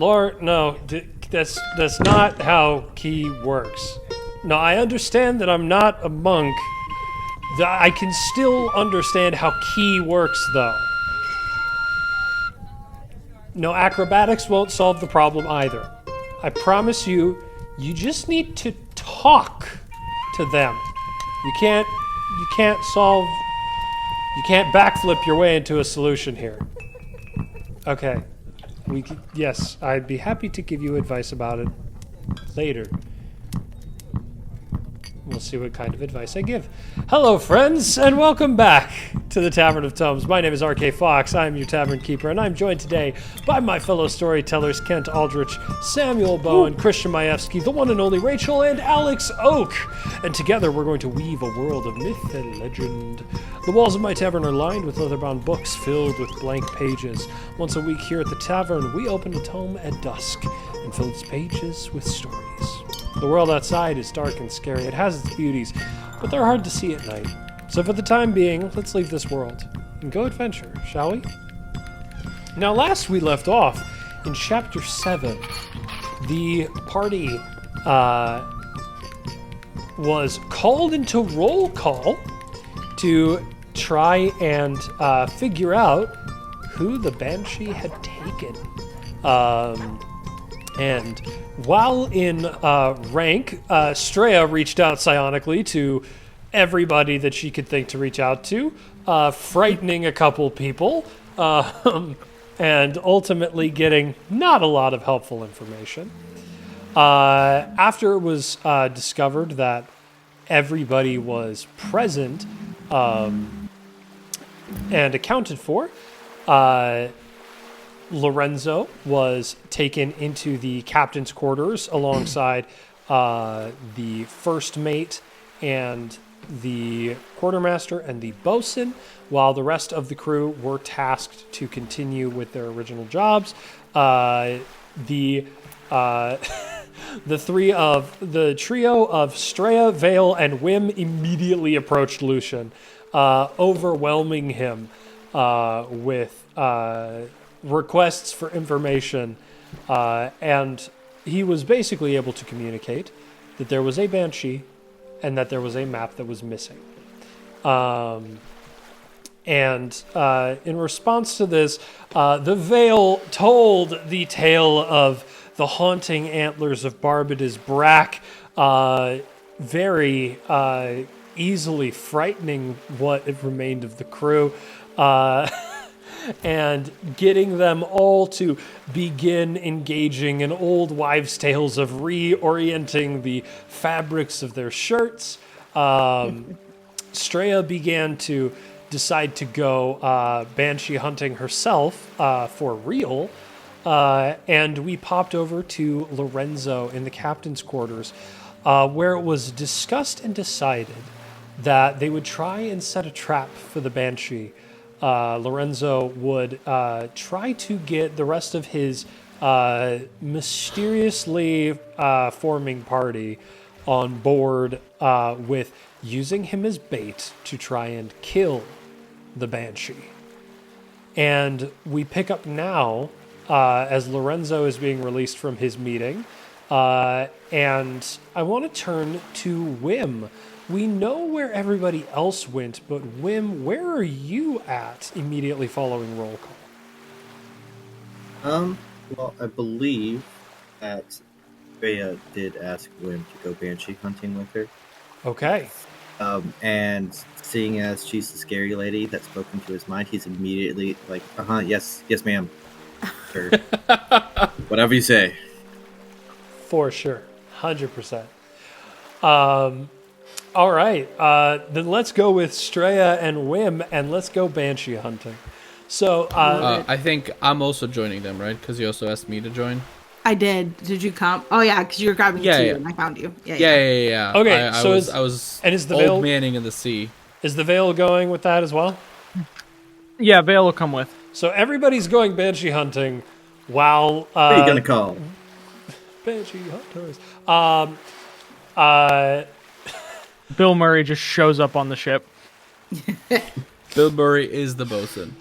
Lord, no, that's not how key works. No, I understand that I'm not a monk. I can still understand how key works, though. No, acrobatics won't solve the problem either. I promise you, you just need to talk to them. You can't backflip your way into a solution here. Okay. Yes, I'd be happy to give you advice about it later. We'll see what kind of advice I give. Hello, friends, and welcome back to the Tavern of Tomes. My name is RK Fox. I'm your tavern keeper, and I'm joined today by my fellow storytellers, Kent Aldrich, Samuel Bowen, Christian Majewski, the one and only Rachel, and Alex Oak. And together, we're going to weave a world of myth and legend. The walls of my tavern are lined with leather-bound books filled with blank pages. Once a week here at the tavern, we open a tome at dusk and fill its pages with stories. The world outside is dark and scary. It has its beauties, but they're hard to see at night. So for the time being, let's leave this world and go adventure, shall we? Now, last we left off in Chapter 7, the party was called into roll call to try and figure out who the Banshee had taken. And while in rank, Straya reached out psionically to everybody that she could think to reach out to, frightening a couple people, and ultimately getting not a lot of helpful information. After it was discovered that everybody was present and accounted for, Lorenzo was taken into the captain's quarters alongside the first mate and the quartermaster and the bosun, while the rest of the crew were tasked to continue with their original jobs. The trio of Straya, Vale, and Wim immediately approached Lucian, overwhelming him with requests for information, and he was basically able to communicate that there was a Banshee and that there was a map that was missing. In response to this, the Vale told the tale of the haunting antlers of Barbadas Brack, very easily frightening what remained of the crew, and getting them all to begin engaging in old wives' tales of reorienting the fabrics of their shirts. Straya began to decide to go Banshee hunting herself for real, and we popped over to Lorenzo in the captain's quarters, where it was discussed and decided that they would try and set a trap for the Banshee. Lorenzo would try to get the rest of his mysteriously forming party on board with using him as bait to try and kill the Banshee. And we pick up now as Lorenzo is being released from his meeting, and I want to turn to Wim. We know where everybody else went, but Wim, where are you at immediately following roll call? Well, I believe that Rhea did ask Wim to go Banshee hunting with her. Okay. And seeing as she's the scary lady that spoke into his mind, he's immediately like, yes, ma'am. Or whatever you say. For sure. 100%. All right, then let's go with Straya and Wim, and let's go Banshee hunting. So, I think I'm also joining them, right? Because you also asked me to join. I did. Did you come? Oh yeah, because you were grabbing two, and I found you. Yeah. Okay, I was and is the old Vale manning in the sea. Is the Vale going with that as well? Yeah, Vale will come with. So everybody's going Banshee hunting, while Who are you gonna call? Banshee hunters. Bill Murray just shows up on the ship. Bill Murray is the bosun.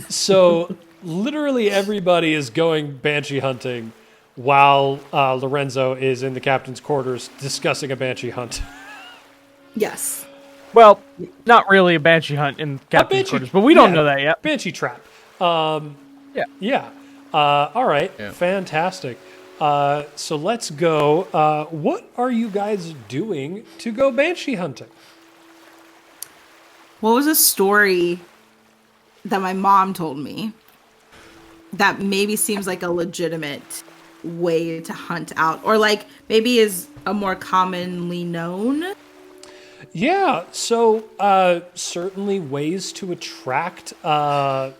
So literally everybody is going banshee hunting while Lorenzo is in the captain's quarters discussing a banshee hunt. Yes. Well, not really a banshee hunt in captain's banshee- quarters, but we don't yeah, know that yet. Banshee trap. Yeah. Yeah. All right. Yeah. Fantastic. So let's go. What are you guys doing to go banshee hunting? What was a story that my mom told me that maybe seems like a legitimate way to hunt out, or like maybe is a more commonly known? Yeah. So certainly ways to attract banshees,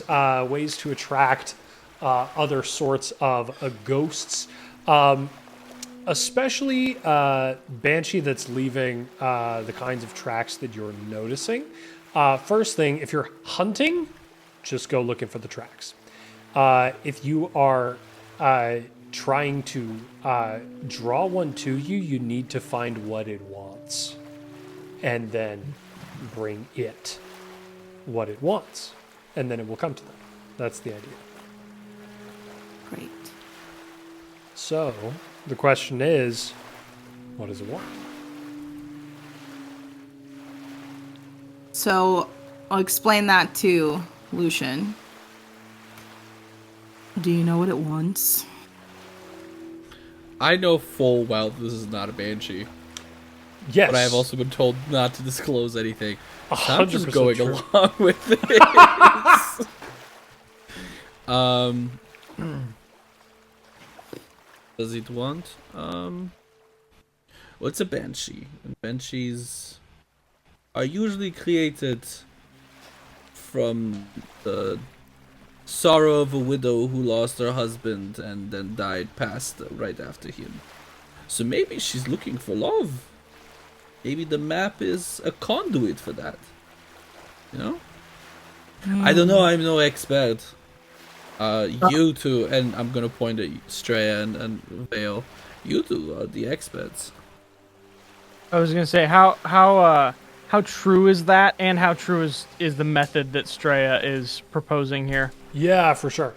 ways to attract other sorts of ghosts. Especially banshee that's leaving the kinds of tracks that you're noticing. First thing, if you're hunting, just go looking for the tracks. If you are trying to draw one to you, you need to find what it wants and then bring it what it wants, and then it will come to them. That's the idea. Great. So the question is, what does it want? So I'll explain that to Lucian. Do you know what it wants? I know full well this is not a banshee, Yes. but I have also been told not to disclose anything. So I'm just 100% going true. along with this. Does it want? What's a banshee? Banshees are usually created from the sorrow of a widow who lost her husband and then died past right after him. So maybe she's looking for love. Maybe the map is a conduit for that. You know? I don't know, I'm no expert. You two, and I'm gonna point at Straya and Vale, you two are the experts. I was gonna say how true is that, and how true is the method that Straya is proposing here? Yeah, for sure.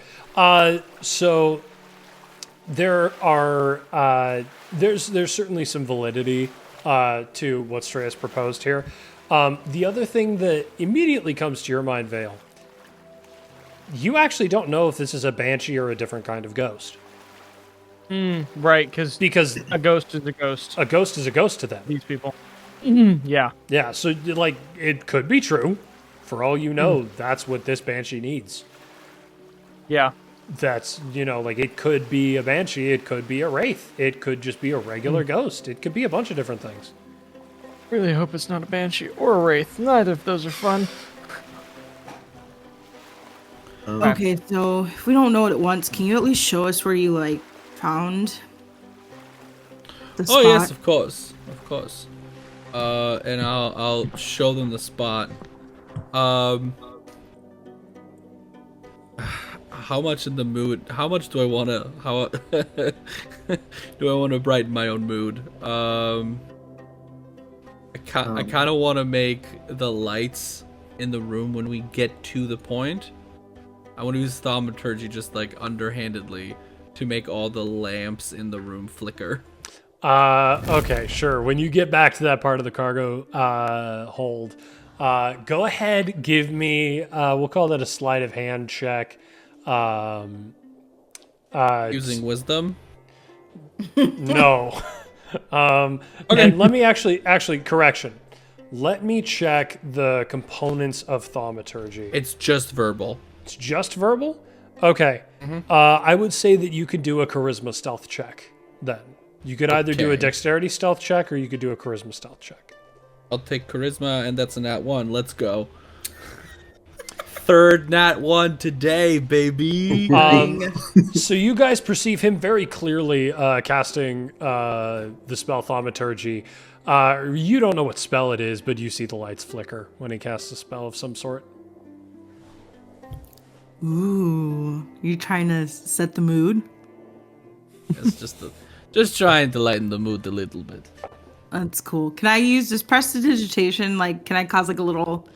So there are there's certainly some validity to what Straya's proposed here. The other thing that immediately comes to your mind, Vale, you actually don't know if this is a banshee or a different kind of ghost. Right, because a ghost is a ghost. A ghost is a ghost to them. These people. Yeah. Yeah, so like it could be true. For all you know, that's what this banshee needs. Yeah. That's, like it could be a banshee, it could be a wraith, it could just be a regular ghost, it could be a bunch of different things. Really hope it's not a banshee or a wraith. Neither of those are fun. Okay, so if we don't know what it wants, can you at least show us where you found the spot? Oh yes, of course. And I'll show them the spot. How much in the mood? How much do I wanna? How do I want to brighten my own mood? I kind of want to make the lights in the room when we get to the point. I want to use thaumaturgy just underhandedly to make all the lamps in the room flicker. Okay, sure. When you get back to that part of the cargo hold, go ahead, give me, we'll call that a sleight of hand check. Using wisdom? No. Okay. And let me actually, correction. Let me check the components of thaumaturgy. It's just verbal. It's just verbal? Okay. I would say that you could do a charisma stealth check then. You could either do a dexterity stealth check or you could do a charisma stealth check. I'll take charisma, and that's a nat 1. Let's go. Third nat 1 today, baby. So you guys perceive him very clearly casting the spell thaumaturgy. You don't know what spell it is, but you see the lights flicker when he casts a spell of some sort. Ooh, you trying to set the mood? It's just trying to lighten the mood a little bit. That's cool. Can I use this prestidigitation? Can I cause a little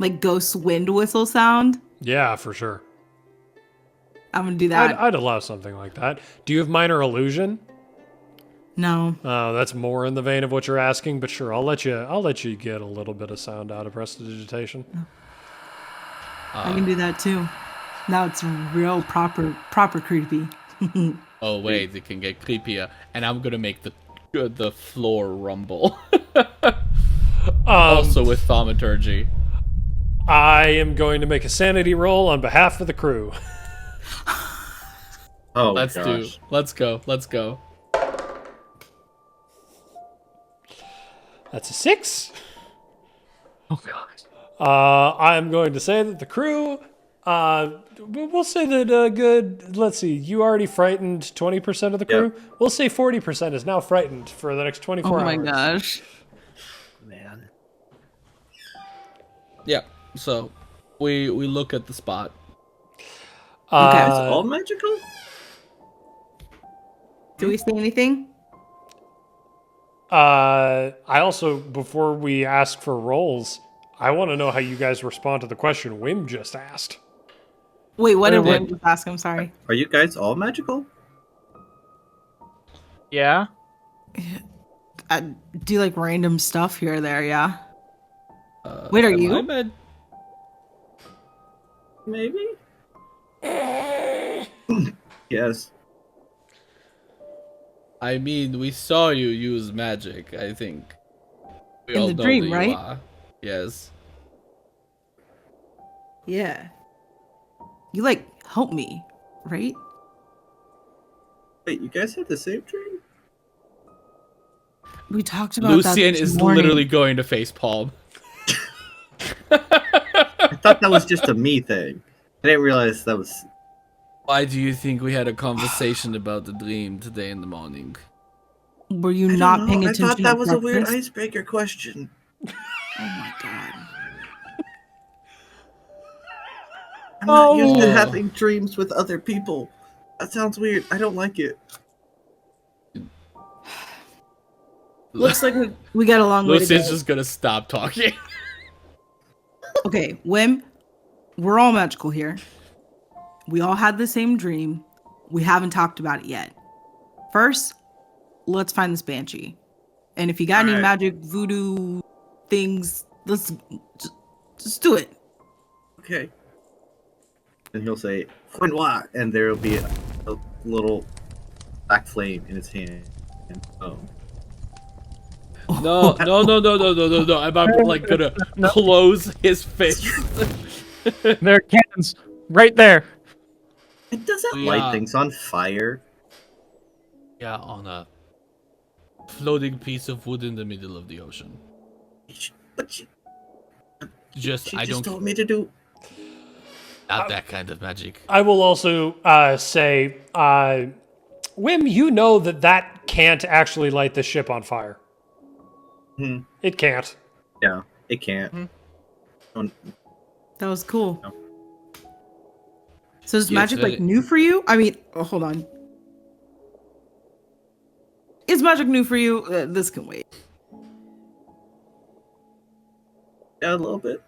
like ghost wind whistle sound. Yeah, for sure. I'm gonna do that. I'd allow something like that. Do you have minor illusion? No. Oh, that's more in the vein of what you're asking, but sure, I'll let you get a little bit of sound out of prestidigitation. I can do that too. Now it's real proper creepy. Oh wait, it can get creepier, and I'm gonna make the floor rumble. Also with thaumaturgy. I am going to make a sanity roll on behalf of the crew. Oh, Let's gosh. Let's go. That's a 6. Oh god. I'm going to say that the crew, we'll say that good, let's see, you already frightened 20% of the crew? Yep. We'll say 40% is now frightened for the next 24 Oh hours. my gosh. Man. Yeah. So we look at the spot. Okay. It's all magical? Do we say anything? I also, before we ask for rolls, I want to know how you guys respond to the question Wim just asked. Wait, what did Wait. Wim just ask? I'm sorry. Are you guys all magical? Yeah. I do like random stuff here or there, yeah. Wait, are Am you? I mad? Maybe? Yes. I mean, we saw you use magic, I think. We In all the know dream, that you right? are. Yes. Yeah. You like help me, right? Wait, you guys had the same dream? We talked about Lucian that is this morning. literally going to facepalm. I thought that was just a me thing. I didn't realize that was... Why do you think we had a conversation about the dream today in the morning? Were you I not don't paying know. attention? I thought that at was a weird breakfast? icebreaker question. Oh my god. I'm not used to Oh. having dreams with other people. That sounds weird. I don't like it. Looks like we got a long way to Lucian's go. just gonna stop talking. Okay, Wim, we're all magical here. We all had the same dream. We haven't talked about it yet. First, let's find this banshee. And if you got any Alright. magic voodoo things, let's just do it. Okay. And he'll say, Fenois, and there will be a little black flame in his hand. Oh. No. I'm like gonna close his face. There are cannons right there. It doesn't Yeah. light things on fire. Yeah, on a floating piece of wood in the middle of the ocean. But she Just I just don't told me to do... not that kind of magic. I will also say, Wim, you know that can't actually light the ship on fire. Hmm. It can't. Yeah, it can't. Don't- That was cool. No. So is Yes, magic that- like new for you? I mean, hold on. Is magic new for you? This can wait. Yeah, a little bit.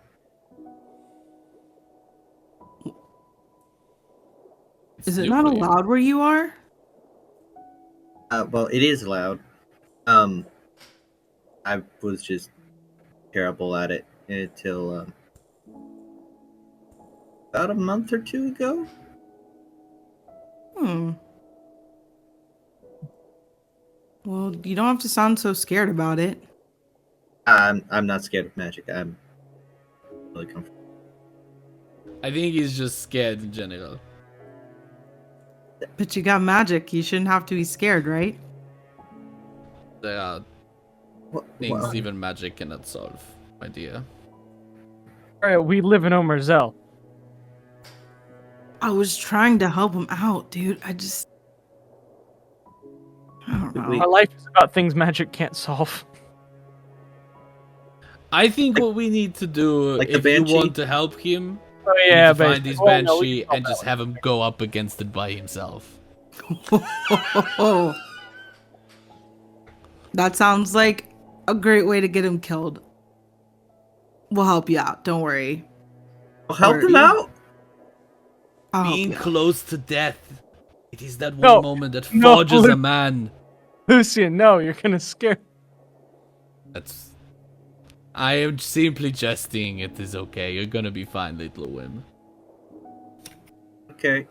Is it New not for you. allowed where you are? Well, it is loud. I was just terrible at it until about a month or two ago. Well, you don't have to sound so scared about it. I'm not scared of magic. I'm really comfortable. I think he's just scared in general. But you got magic. You shouldn't have to be scared, right? There are What? things even magic cannot solve, my dear. All right, we live in Omerzel. I was trying to help him out, dude. I don't know. Wait. Our life is about things magic can't solve. I think what we need to do, Like the if you Banshee? want to help him, Oh we yeah, need to find basically. his Well, no, we banshee can solve and that just one. have him go up against it by himself. That sounds like a great way to get him killed. We'll help you out. Don't worry. I'll help Or him out. I'll help Being you out. close to death. It is that one No. moment that No, forges a Luke. man. Lucian, no, you're gonna scare. That's. I am simply jesting. It is okay. You're gonna be fine, little Wim. Okay.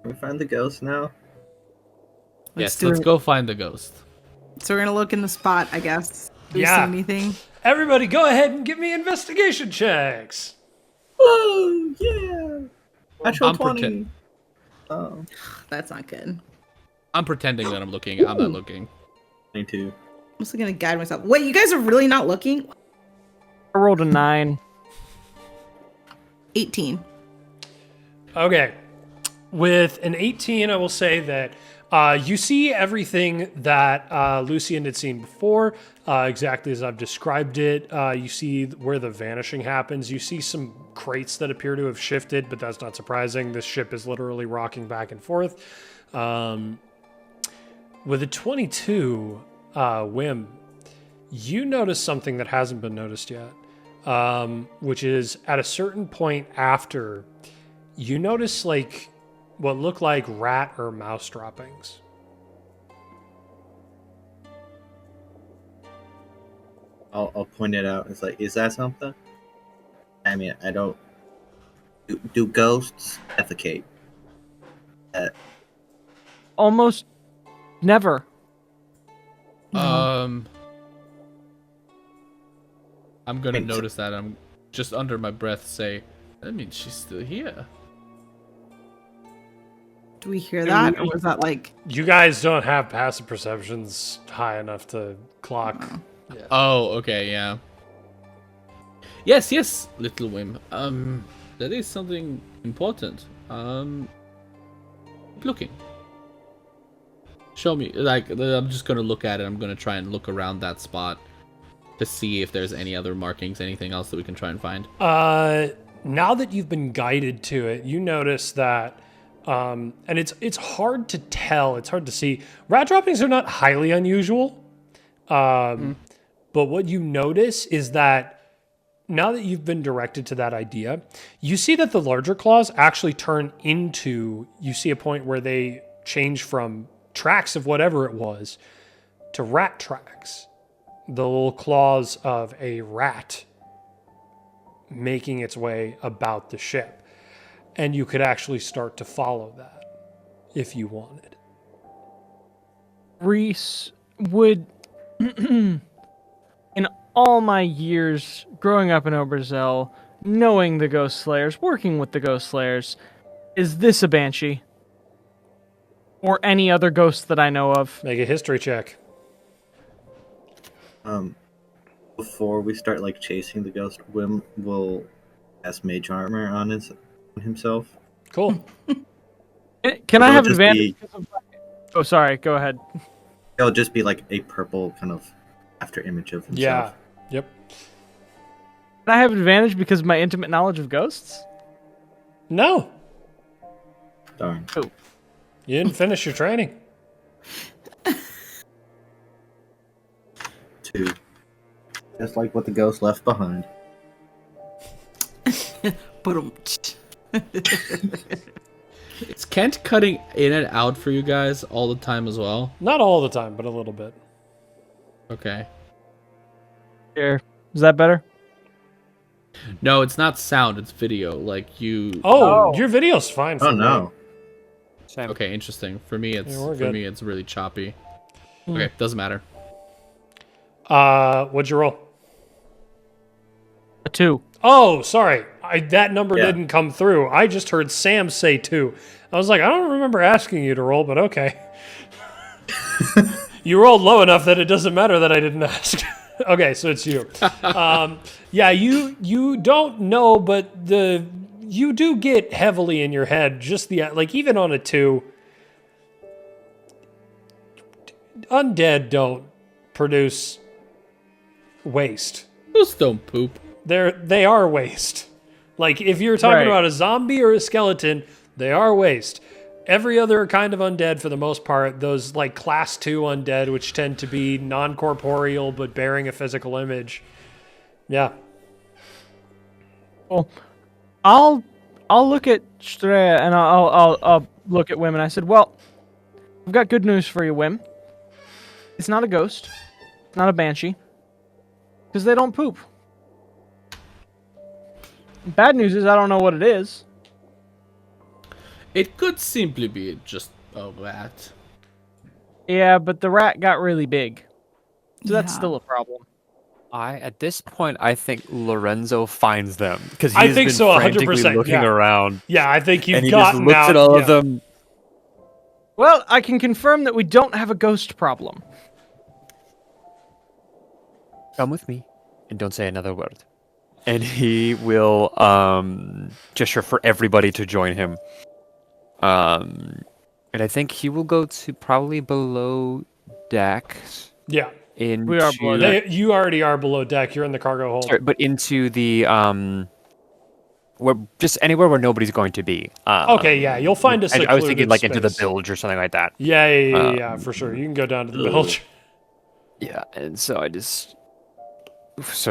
Can we find the ghost now? Yes, do let's it. go find the ghost. So we're gonna look in the spot, I guess. Do we Yeah. see anything? Everybody, go ahead and give me investigation checks. Oh yeah. Natural I'm 20. Oh, That's not good. I'm pretending that I'm looking. I'm not looking. 22. I'm also gonna guide myself. Wait, you guys are really not looking? I rolled a 9. 18. Okay. With an 18, I will say that you see everything that Lucian had seen before, exactly as I've described it. You see where the vanishing happens. You see some crates that appear to have shifted, but that's not surprising. This ship is literally rocking back and forth. With a 22, Wim, you notice something that hasn't been noticed yet, which is at a certain point after, you notice like what look like rat or mouse droppings. I'll point it out. It's like, is that something? I mean, I don't. Do ghosts defecate? Almost never. I'm gonna Wait, so- notice that. I'm just under my breath say, that means she's still here. Do we hear that? Or was that like You guys don't have passive perceptions high enough to clock. Oh, okay, yeah. Yes, yes, little Wim. That is something important. Keep looking. Show me, like, I'm just gonna look at it. I'm gonna try and look around that spot to see if there's any other markings, anything else that we can try and find. Now that you've been guided to it, you notice that, and it's hard to tell. It's hard to see. Rat droppings are not highly unusual, but what you notice is that now that you've been directed to that idea, you see that the larger claws actually turn into. You see a point where they change from tracks of whatever it was to rat tracks. The little claws of a rat making its way about the ship. And you could actually start to follow that if you wanted. Reese would, in all my years growing up in Oberzel, knowing the Ghost Slayers, working with the Ghost Slayers, is this a Banshee? Or any other ghost that I know of? Make a history check. Before we start like chasing the ghost, Wim will cast mage armor on himself. Cool. Can I It'll have just advantage? be- Oh, sorry. Go ahead. It'll just be like a purple kind of after image of himself. Yeah. Yep. Can I have advantage because of my intimate knowledge of ghosts? No, Darn. Oh, you didn't finish your training. 2. Just like what the ghost left behind. Is Kent cutting in and out for you guys all the time as well? Not all the time, but a little bit. Okay. here. Is that better? No, it's not sound, it's video. Like you. Oh, Oh. your video's fine. For Oh me. no. Same. Okay, interesting. For me, it's Yeah, we're good. it's really choppy. Okay, doesn't matter. What'd you roll? A 2. Oh, sorry. That number Yeah. didn't come through. I just heard Sam say 2. I was like, I don't remember asking you to roll, but okay. You rolled low enough that it doesn't matter that I didn't ask. Okay, so it's you. Yeah, you don't know, but you do get heavily in your head. Just like even on a 2, undead don't produce waste. Those don't poop. They are waste. Like if you're talking Right. about a zombie or a skeleton, they are waste. Every other kind of undead, for the most part, those like class 2 undead, which tend to be non-corporeal but bearing a physical image, yeah, Well, I'll look at Strea and I'll look at Wim and I said, well, I've got good news for you, Wim. It's not a ghost, not a banshee, because they don't poop. Bad news is I don't know what it is. It could simply be just a rat. Yeah, but the rat got really big, so that's Yeah. still a problem. At this point, I think Lorenzo finds them because I he's think been so, 100%, frantically looking yeah. around, Yeah, I think you've and he just gotten looks out. at all yeah. of them. Well, I can confirm that we don't have a ghost problem. Come with me, and don't say another word. And he will gesture for everybody to join him. And I think he will go to probably below decks. Yeah. Into, We are below deck. You already are below deck. You're in the cargo hold. Sorry, but into the where just anywhere where nobody's going to be. Okay, yeah, you'll find a I was thinking secluded like into the space. bilge or something like that. Yeah, for sure. You can go down to the bilge. Yeah, and so I just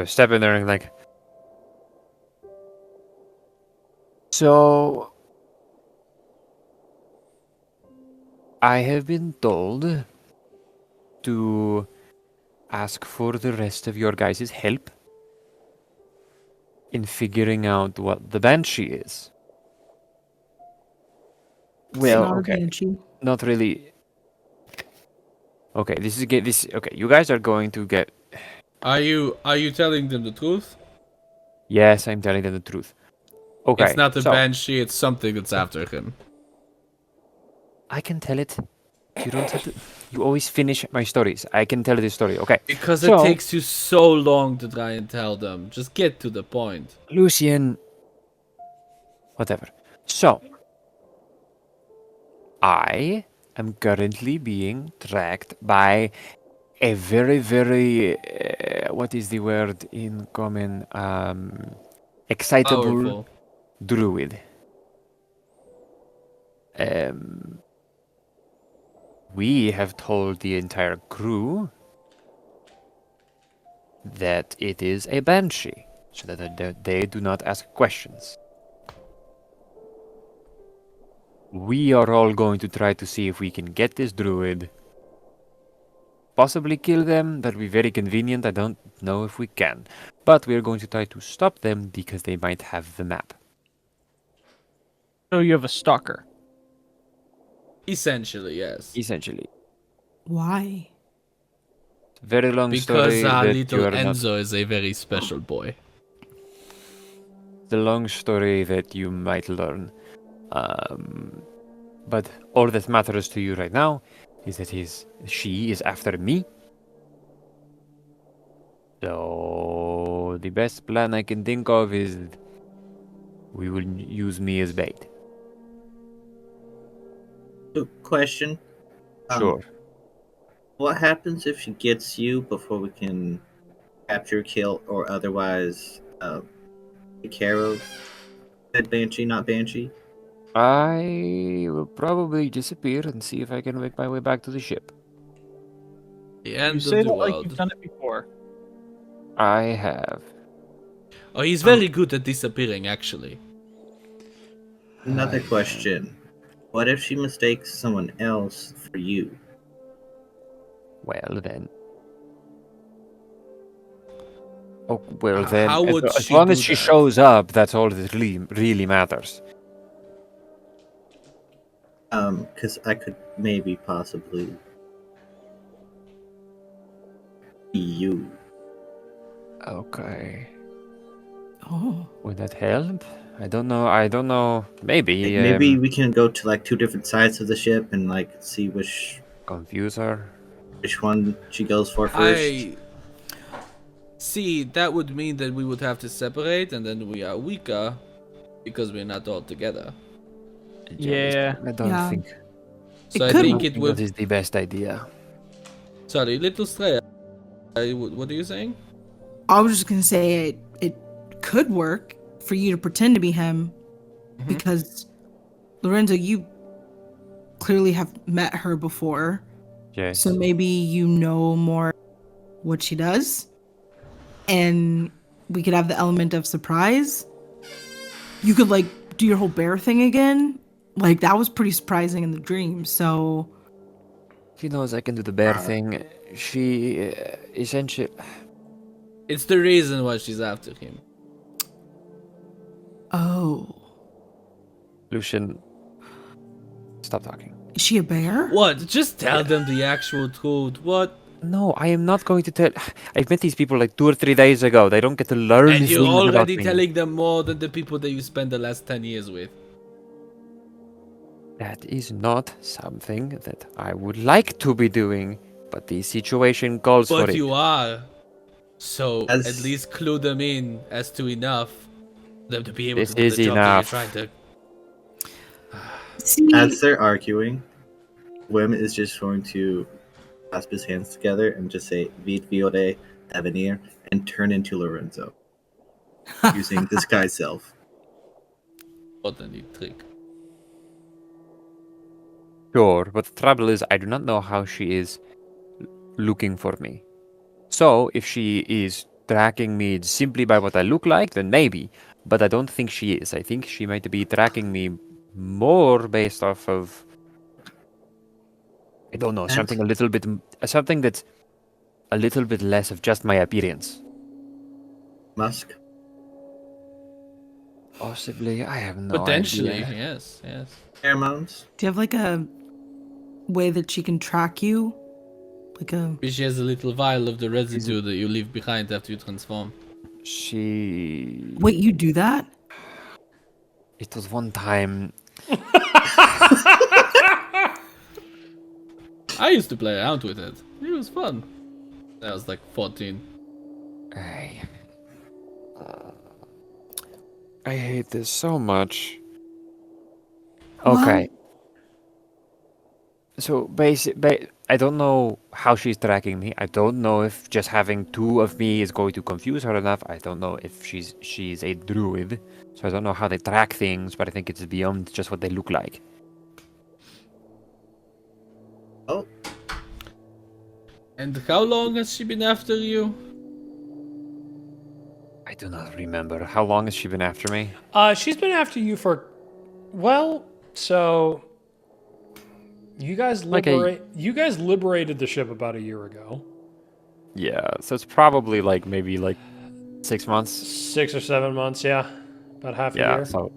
step in there and like. So I have been told to ask for the rest of your guys' help in figuring out what the Banshee is. Well, Not a okay, banshee. not really. Okay, okay. You guys are going to get. Are you telling them the truth? Yes, I'm telling them the truth. Okay, It's not a so banshee, it's something that's after him. I can tell it. You don't have to. You always finish my stories. I can tell this story. Okay. Because So- it takes you so long to try and tell them. Just get to the point. Lucien. Whatever. So, I am currently being tracked by a very, very. What is the word in common? Excitable Powerful. druid. We have told the entire crew that it is a banshee, so that they do not ask questions. We are all going to try to see if we can get this druid, possibly kill them. That'll be very convenient. I don't know if we can, but we are going to try to stop them because they might have the map. So you have a stalker. Essentially, yes. Essentially, Why? very long Because story. that little you are not- Enzo is a very special boy. the long story that you might learn. But all that matters to you right now is that she is after me. So the best plan I can think of is we will use me as bait. Question. Sure. What happens if she gets you before we can capture, kill, or otherwise take care of that Banshee, not Banshee? I will probably disappear and see if I can make my way back to the ship. The You end say of the that like world. you've done it before. I have. Oh, he's very good at disappearing, actually. Another question. What if she mistakes someone else for you? Well then. Oh well then. How would as she long do as she that? shows up, that's all that really matters. Because I could maybe possibly be you. Okay. Oh. Would that help? I don't know. Maybe. Maybe we can go to like two different sides of the ship and like see which confuse her. one she goes for first. I see. That would mean that we would have to separate, and then we are weaker because we're not all together. Yeah. I don't Yeah. think So I could think work. it that would. is the best idea. Sorry, little Stray. What are you saying? I was just gonna say it could work for you to pretend to be him, because Lorenzo, you clearly have met her before, Yes. so maybe you know more what she does, and we could have the element of surprise. you could like do your whole bear thing again. Like that was pretty surprising in the dream. So She knows I can do the bear thing. She essentially. It's the reason why she's after him. oh, Lucian, stop talking. is she a bear? What? Just tell them the actual truth. What? No, I am not going to tell. I've met these people like 2 or 3 days ago. They don't get to learn And things you're about already me. telling them more than the people that you spent the last 10 years with. That is not something that I would like to be doing, but the situation calls for But it. you are. So As- at least clue them in as to enough for them to be able This to do is the job enough. that you're trying to. See, As they're arguing, Wim is just going to clasp his hands together and just say "Vit Viode Avenir" and turn into Lorenzo using disguise self. What a neat trick. Sure, but the trouble is, I do not know how she is looking for me. So, if she is tracking me simply by what I look like, then maybe. But I don't think she is. I think she might be tracking me more based off of. I don't know, And- something something that's a little bit less of just my appearance. Musk. Possibly, I have no Potentially, idea. yes, yes. Pheromones. do you have like a way that she can track you? Like a Maybe she has a little vial of the residue that you leave behind after you transform. She. wait, you do that? It was one time. I used to play around with it. It was fun. I was like 14. I hate this so much. Well- Okay. So I don't know how she's tracking me. I don't know if just having 2 of me is going to confuse her enough. I don't know if she's a druid. So I don't know how they track things, but I think it's beyond just what they look like. Oh, And how long has she been after you? I do not remember. How long has she been after me? She's been after you for, well, so you guys liberated the ship about a year ago. Yeah, so it's probably like maybe like 6 months. 6 or 7 months, yeah, about half a Yeah, year. so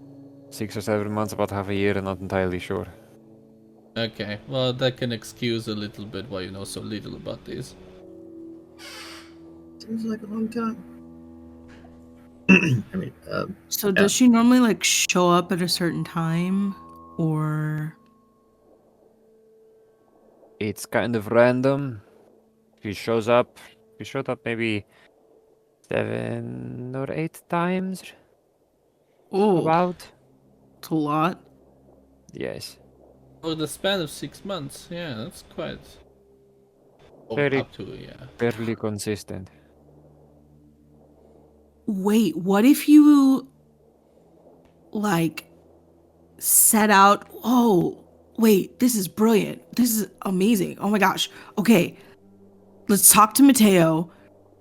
6 or 7 months, about half a year, I'm not entirely sure. Okay, well that can excuse a little bit why you know so little about this. seems like a long time. I mean, So does she normally like show up at a certain time, or It's kind of random. She showed up maybe 7 or 8 times. oh, About. it's a lot? Yes. For the span of 6 months, yeah, that's quite. Oh, Very- up to, yeah. Fairly consistent. Wait, what if you like set out? Oh, wait, this is brilliant. This is amazing. Oh my gosh. Okay, let's talk to Mateo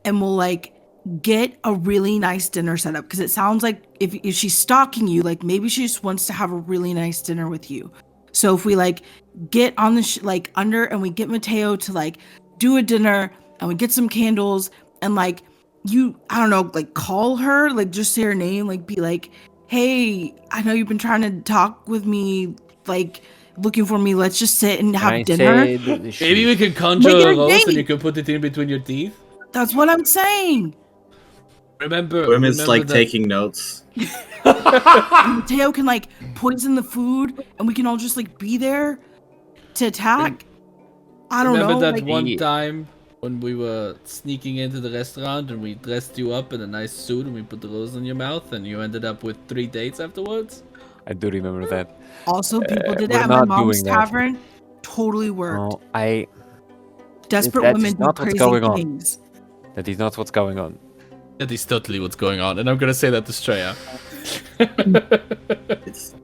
and we'll like get a really nice dinner set up because it sounds like if she's stalking you, like maybe she just wants to have a really nice dinner with you. So if we like get on the like under and we get Mateo to like do a dinner and we get some candles and like I don't know, like call her, like just say her name, like be like, hey, I know you've been trying to talk with me, like looking for me. Let's just sit and have dinner. Maybe we can conjure Make it a a rose and date. you can put it in between your teeth. That's what I'm saying. Remember, Wim is like that- taking notes. Mateo can like poison the food and we can all just like be there to attack. I don't Remember know. that Like, one time when we were sneaking into the restaurant and we dressed you up in a nice suit and we put the rose in your mouth and you ended up with 3 dates afterwards? I do remember that. also, people did we're that at my not mom's doing that. tavern. Totally worked. No, Desperate that women is do not what's crazy going on. things. that is not what's going on. That is totally what's going on, and I'm gonna say that to Straya. It's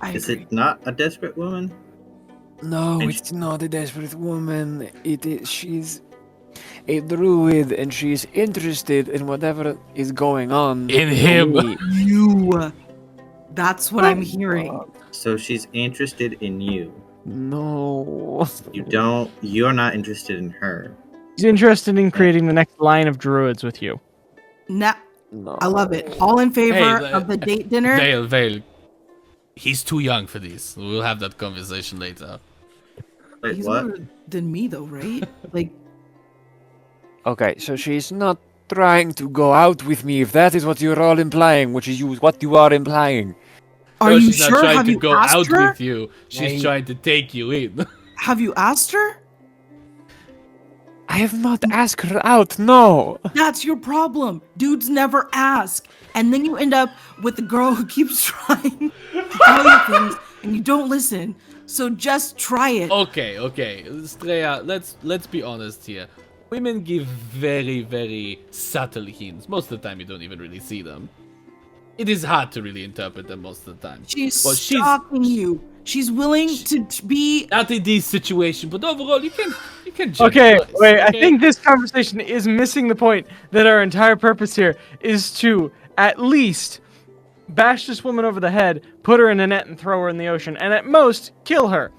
I is agree. it not a desperate woman? No, And it's not a desperate woman. She's a druid and she's interested in whatever is going on. In him. Me. You. That's what I'm hearing. So she's interested in you. No. You're not interested in her. He's interested in creating the next line of druids with you. Nah, No. I love it. All in favor of the date dinner? Vale. He's too young for this. We'll have that conversation later. Wait, He's what? older than me, though, right? Like, Okay, so she's not trying to go out with me, if that is what you're all implying, which is what you are implying. are No, you she's sure? not trying Have to you go asked out her? with you. She's trying to take you in. Have you asked her? I have not asked her out, no. That's your problem. Dudes never ask. And then you end up with the girl who keeps trying to tell you things and you don't listen. So just try it. Okay. Straya, let's be honest here. Women give very, very subtle hints. Most of the time you don't even really see them. It is hard to really interpret them most of the time. She's Well, stalking you. She's willing to be. Not in this situation, but overall you can generalize. Okay, wait, I okay? think this conversation is missing the point that our entire purpose here is to at least bash this woman over the head, put her in a net and throw her in the ocean, and at most, kill her.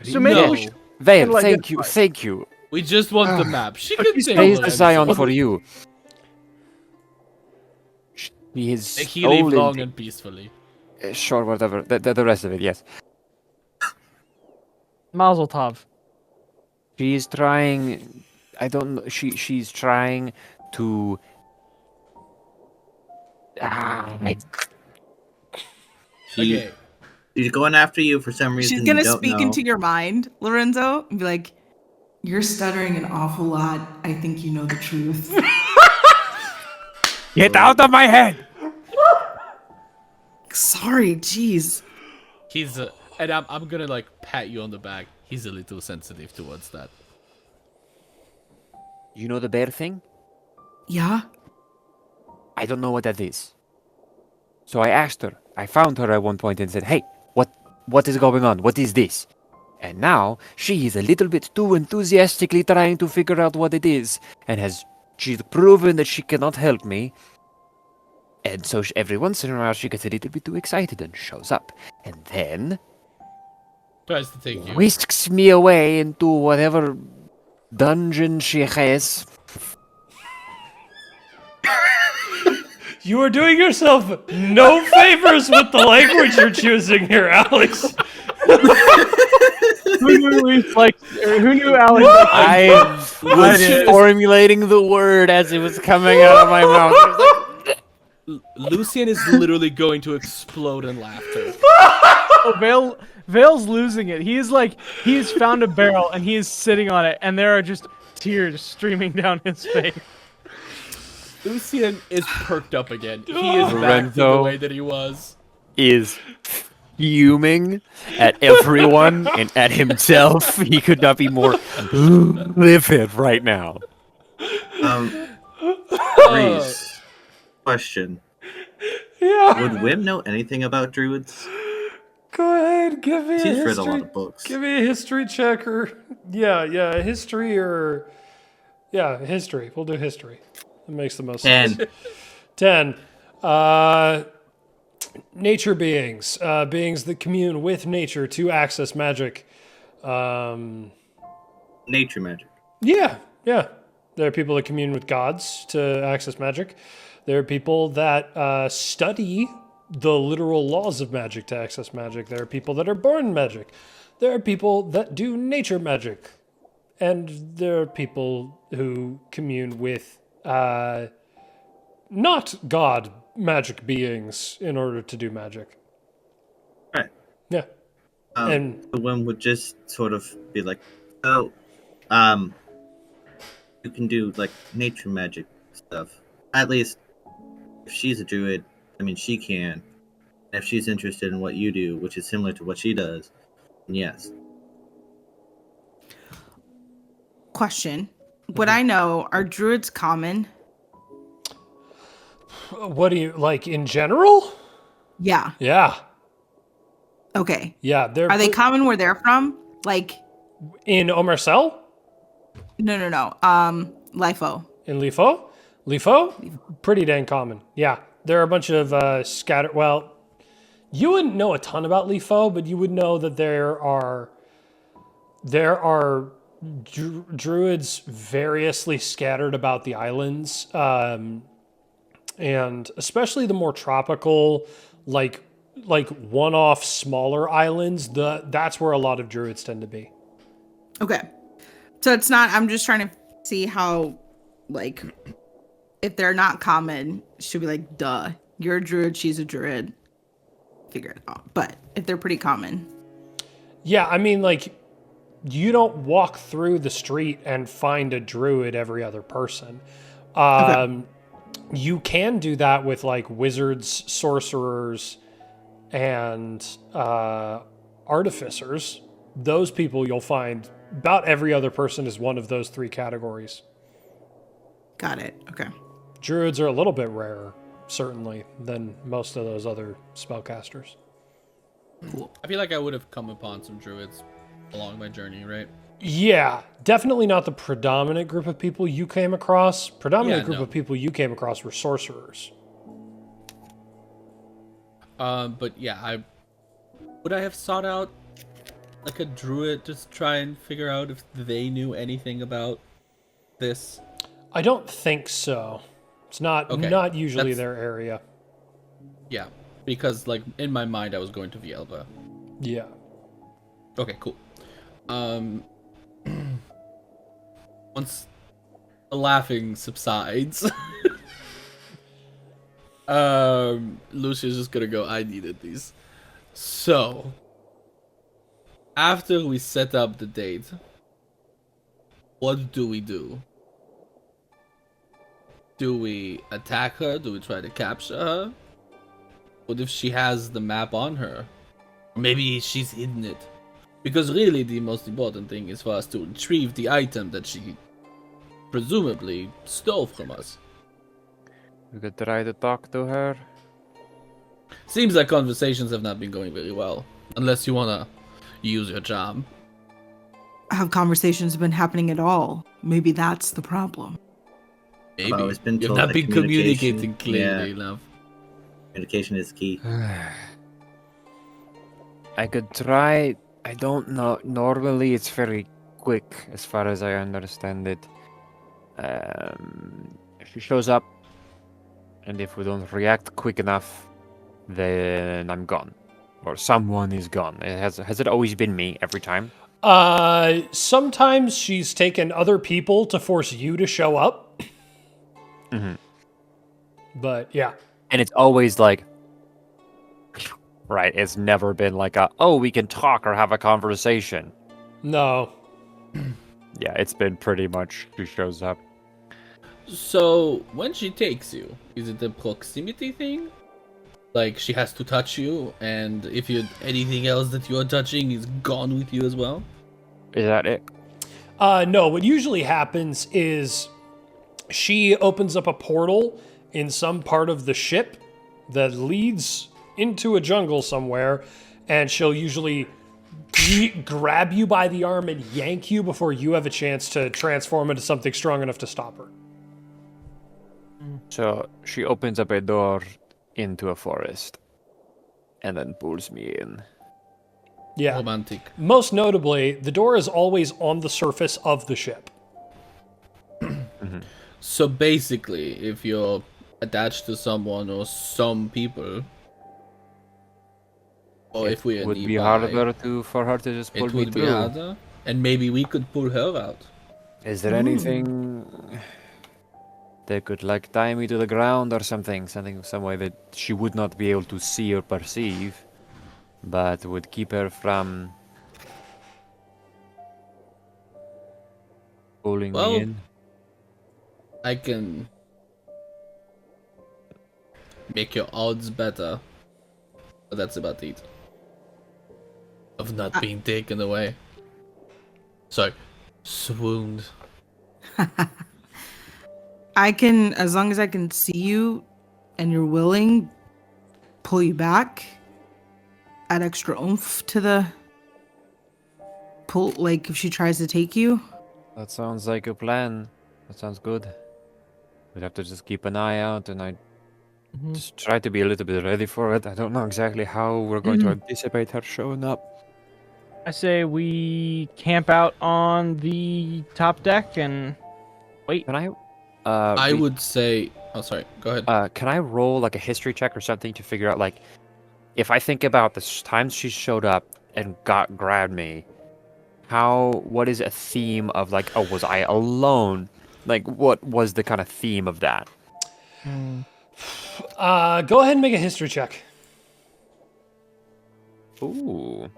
So maybe No. we should... Vale, Like thank you. We just want the map. She can take Praise the Lorenzo. Zion for you. He is Make he live so long and peacefully. Sure, whatever. The rest of it, yes. Mazel tov. She's trying. I don't know. She's trying to. Okay. She's going after you for some reason. She's gonna you don't speak know. into your mind, Lorenzo, and be like, "You're stuttering an awful lot. I think you know the truth." Get out of my head! Sorry, jeez. He's and I'm gonna like pat you on the back. He's a little sensitive towards that. You know the bear thing? Yeah. I don't know what that is. So I asked her. I found her at one point and said, "Hey, what is going on? What is this?" And now she is a little bit too enthusiastically trying to figure out what it is, and she's proven that she cannot help me. And so every once in a while she gets a little bit too excited and shows up, and then Tries to take you. whisks me away into whatever dungeon she has. You are doing yourself no favors with the language you're choosing here, Alex. Who knew Alex? I was formulating the word as it was coming out of my mouth. I was like, Lucian is literally going to explode in laughter. Oh, Vale's losing it. He's found a barrel and he is sitting on it, and there are just tears streaming down his face. Lucian is perked up again. He is back to the Lorenzo way that he was. is fuming at everyone and at himself. He could not be more livid right now. Reese, question. Yeah. Would Wim know anything about druids? Go ahead, give me a She's history. read a lot of books. Give me a history check or history or history. We'll do history. That makes the most sense. 10. Nature beings. Beings that commune with nature to access magic. Nature magic. Yeah. There are people that commune with gods to access magic. There are people that study the literal laws of magic to access magic. There are people that are born magic. There are people that do nature magic. And there are people who commune with not god magic beings in order to do magic. Right. Yeah. And The Wim would just sort of be like, "Oh, you can do like nature magic stuff. At least if she's a druid, I mean, she can. And if she's interested in what you do, which is similar to what she does, then yes." Question. Would I know, are druids common? what do you like in general? Yeah. Yeah. Okay. Yeah. Are they common where they're from? Like, in Omercel? no. LIFO. In Lifo? Pretty dang common. Yeah. There are a bunch of You wouldn't know a ton about Lifo, but you would know that there are druids variously scattered about the islands, and especially the more tropical, like one-off smaller islands. That's where a lot of druids tend to be. Okay. So it's not, I'm just trying to see how, like, if they're not common, she'll be like, duh, you're a druid, she's a druid. Figure it out. But if they're pretty common. Yeah, I mean, like, you don't walk through the street and find a druid every other person. Okay. You can do that with, like, wizards, sorcerers, and artificers. Those people you'll find about every other person is one of those three categories. Got it. Okay. Druids are a little bit rarer, certainly, than most of those other spellcasters. Cool. I feel like I would have come upon some druids along my journey, right? Yeah, definitely not the predominant group of people you came across. Predominant Yeah, group no. of people you came across were sorcerers. But yeah, would I have sought out like a druid to try and figure out if they knew anything about this? I don't think so. It's not Okay, not usually that's- their area. Yeah, because like in my mind I was going to Vielva. Yeah. Okay, cool. Once the laughing subsides, Lucia's just gonna go, I needed these. So, after we set up the date, what do we do? Do we attack her? Do we try to capture her? What if she has the map on her? Maybe she's hidden it. Because really the most important thing is for us to retrieve the item that she presumably stole from us. We could try to talk to her. Seems like conversations have not been going very well. Unless you wanna use your charm. Have conversations been happening at all? Maybe that's the problem. Maybe. always been You've told not that been communication- communicating clearly yeah. enough. Communication is key. I could try. I don't know. Normally, it's very quick, as far as I understand it. If she shows up, and if we don't react quick enough, then I'm gone, or someone is gone. Has it always been me every time? Sometimes she's taken other people to force you to show up. Mhm. But yeah. And it's always like, right? It's never been like we can talk or have a conversation. No. Yeah, it's been pretty much she shows up. So, when she takes you, is it the proximity thing? Like, she has to touch you, and if you anything else that you're touching is gone with you as well? Is that it? No, what usually happens is she opens up a portal in some part of the ship that leads into a jungle somewhere, and she'll usually grab you by the arm and yank you before you have a chance to transform into something strong enough to stop her. So she opens up a door into a forest and then pulls me in. Yeah. Romantic. Most notably, the door is always on the surface of the ship. So basically, if you're attached to someone or some people, or if we It are would be nearby, harder for her to just pull it me would be through. harder, and maybe we could pull her out. Is there anything that could like tie me to the ground or something? Some way that she would not be able to see or perceive, but would keep her from pulling Well, me in? I can make your odds better, but that's about it. Of not being taken away. Sorry, swooned. I can, as long as I can see you and you're willing, pull you back, add extra oomph to the pull, like if she tries to take you. That sounds like a plan. That sounds good. We'd have to just keep an eye out, and I Just try to be a little bit ready for it. I don't know exactly how we're going to anticipate her showing up. I say we camp out on the top deck and wait. Can I? I would say. Oh, sorry. Go ahead. Can I roll like a history check or something to figure out like if I think about the times she showed up and grabbed me? What is a theme of like? Oh, was I alone? Like, what was the kind of theme of that? Go ahead and make a history check. Ooh,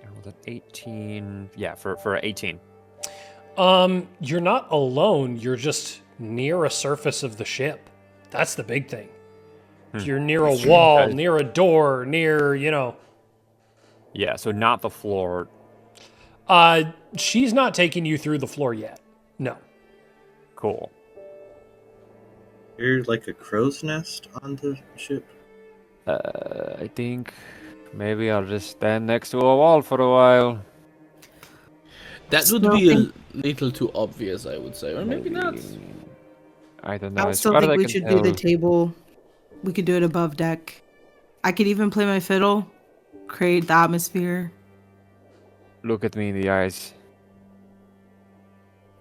I rolled an 18. Yeah, for 18. You're not alone. You're just near a surface of the ship. That's the big thing. If you're near a wall, near a door, near, Yeah, so not the floor. She's not taking you through the floor yet. No. Cool. You're like a crow's nest on the ship. I think maybe I'll just stand next to a wall for a while. That would be a little too obvious, I would say, or maybe not. I don't know. I as still far as think I we can should do the tell- table. We could do it above deck. I could even play my fiddle, create the atmosphere. Look at me in the eyes.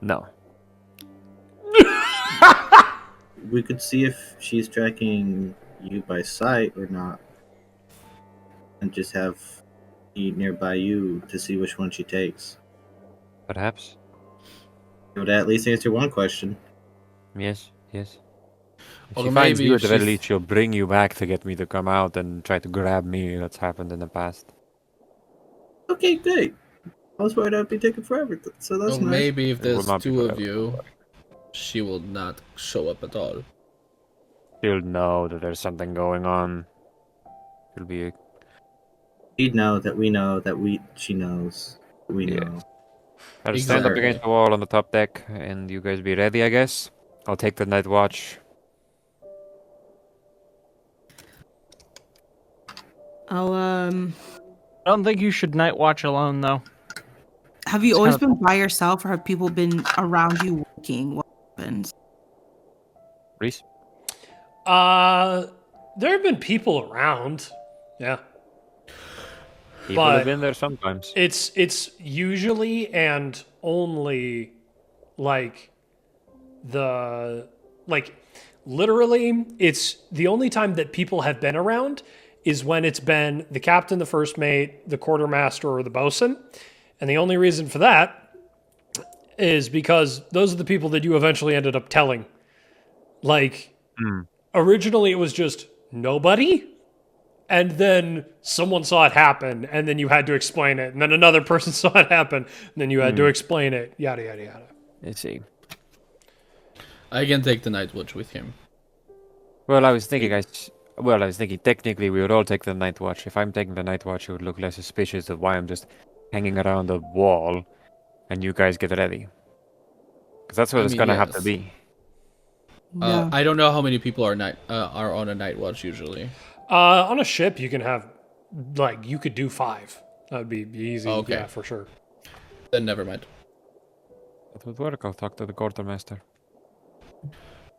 No. We could see if she's tracking you by sight or not, and just have me nearby you to see which one she takes. Perhaps. It would at least answer one question. Yes. If Or she finds maybe you, if at the very she's- least, she'll bring you back to get me to come out and try to grab me. That's happened in the past. Okay, great. I was worried I'd be taking forever, so that's Or nice. maybe if It will there's not be two of forever, you, she will not show up at all. She'll know that there's something going on. She'll be... She'd know that we know that she knows that we Yeah. know. I'll stand up Exactly. against the wall on the top deck, and you guys be ready, I guess. I'll take the night watch. I'll I don't think you should night watch alone though. Have you It's always kind been by yourself, or have people been around you working? What happens? Reese? There have been people around. Yeah. People But- have been there sometimes. It's usually and only like literally it's the only time that people have been around is when it's been the captain, the first mate, the quartermaster, or the bosun. And the only reason for that is because those are the people that you eventually ended up telling. Like, originally it was just nobody, and then someone saw it happen, and then you had to explain it, and then another person saw it happen, and then you had to explain it, yada, yada, yada. Let's see. I can take the night watch with him. Well, I was thinking technically we would all take the night watch. If I'm taking the night watch, it would look less suspicious of why I'm just hanging around the wall and you guys get ready. Because that's what I it's mean, gonna have to yes. be. Yeah. I don't know how many people are on a night watch usually. On a ship, you can have, like, you could do 5. That would be easy, Okay. yeah, for sure. Then never mind. That would work. I'll talk to the quartermaster.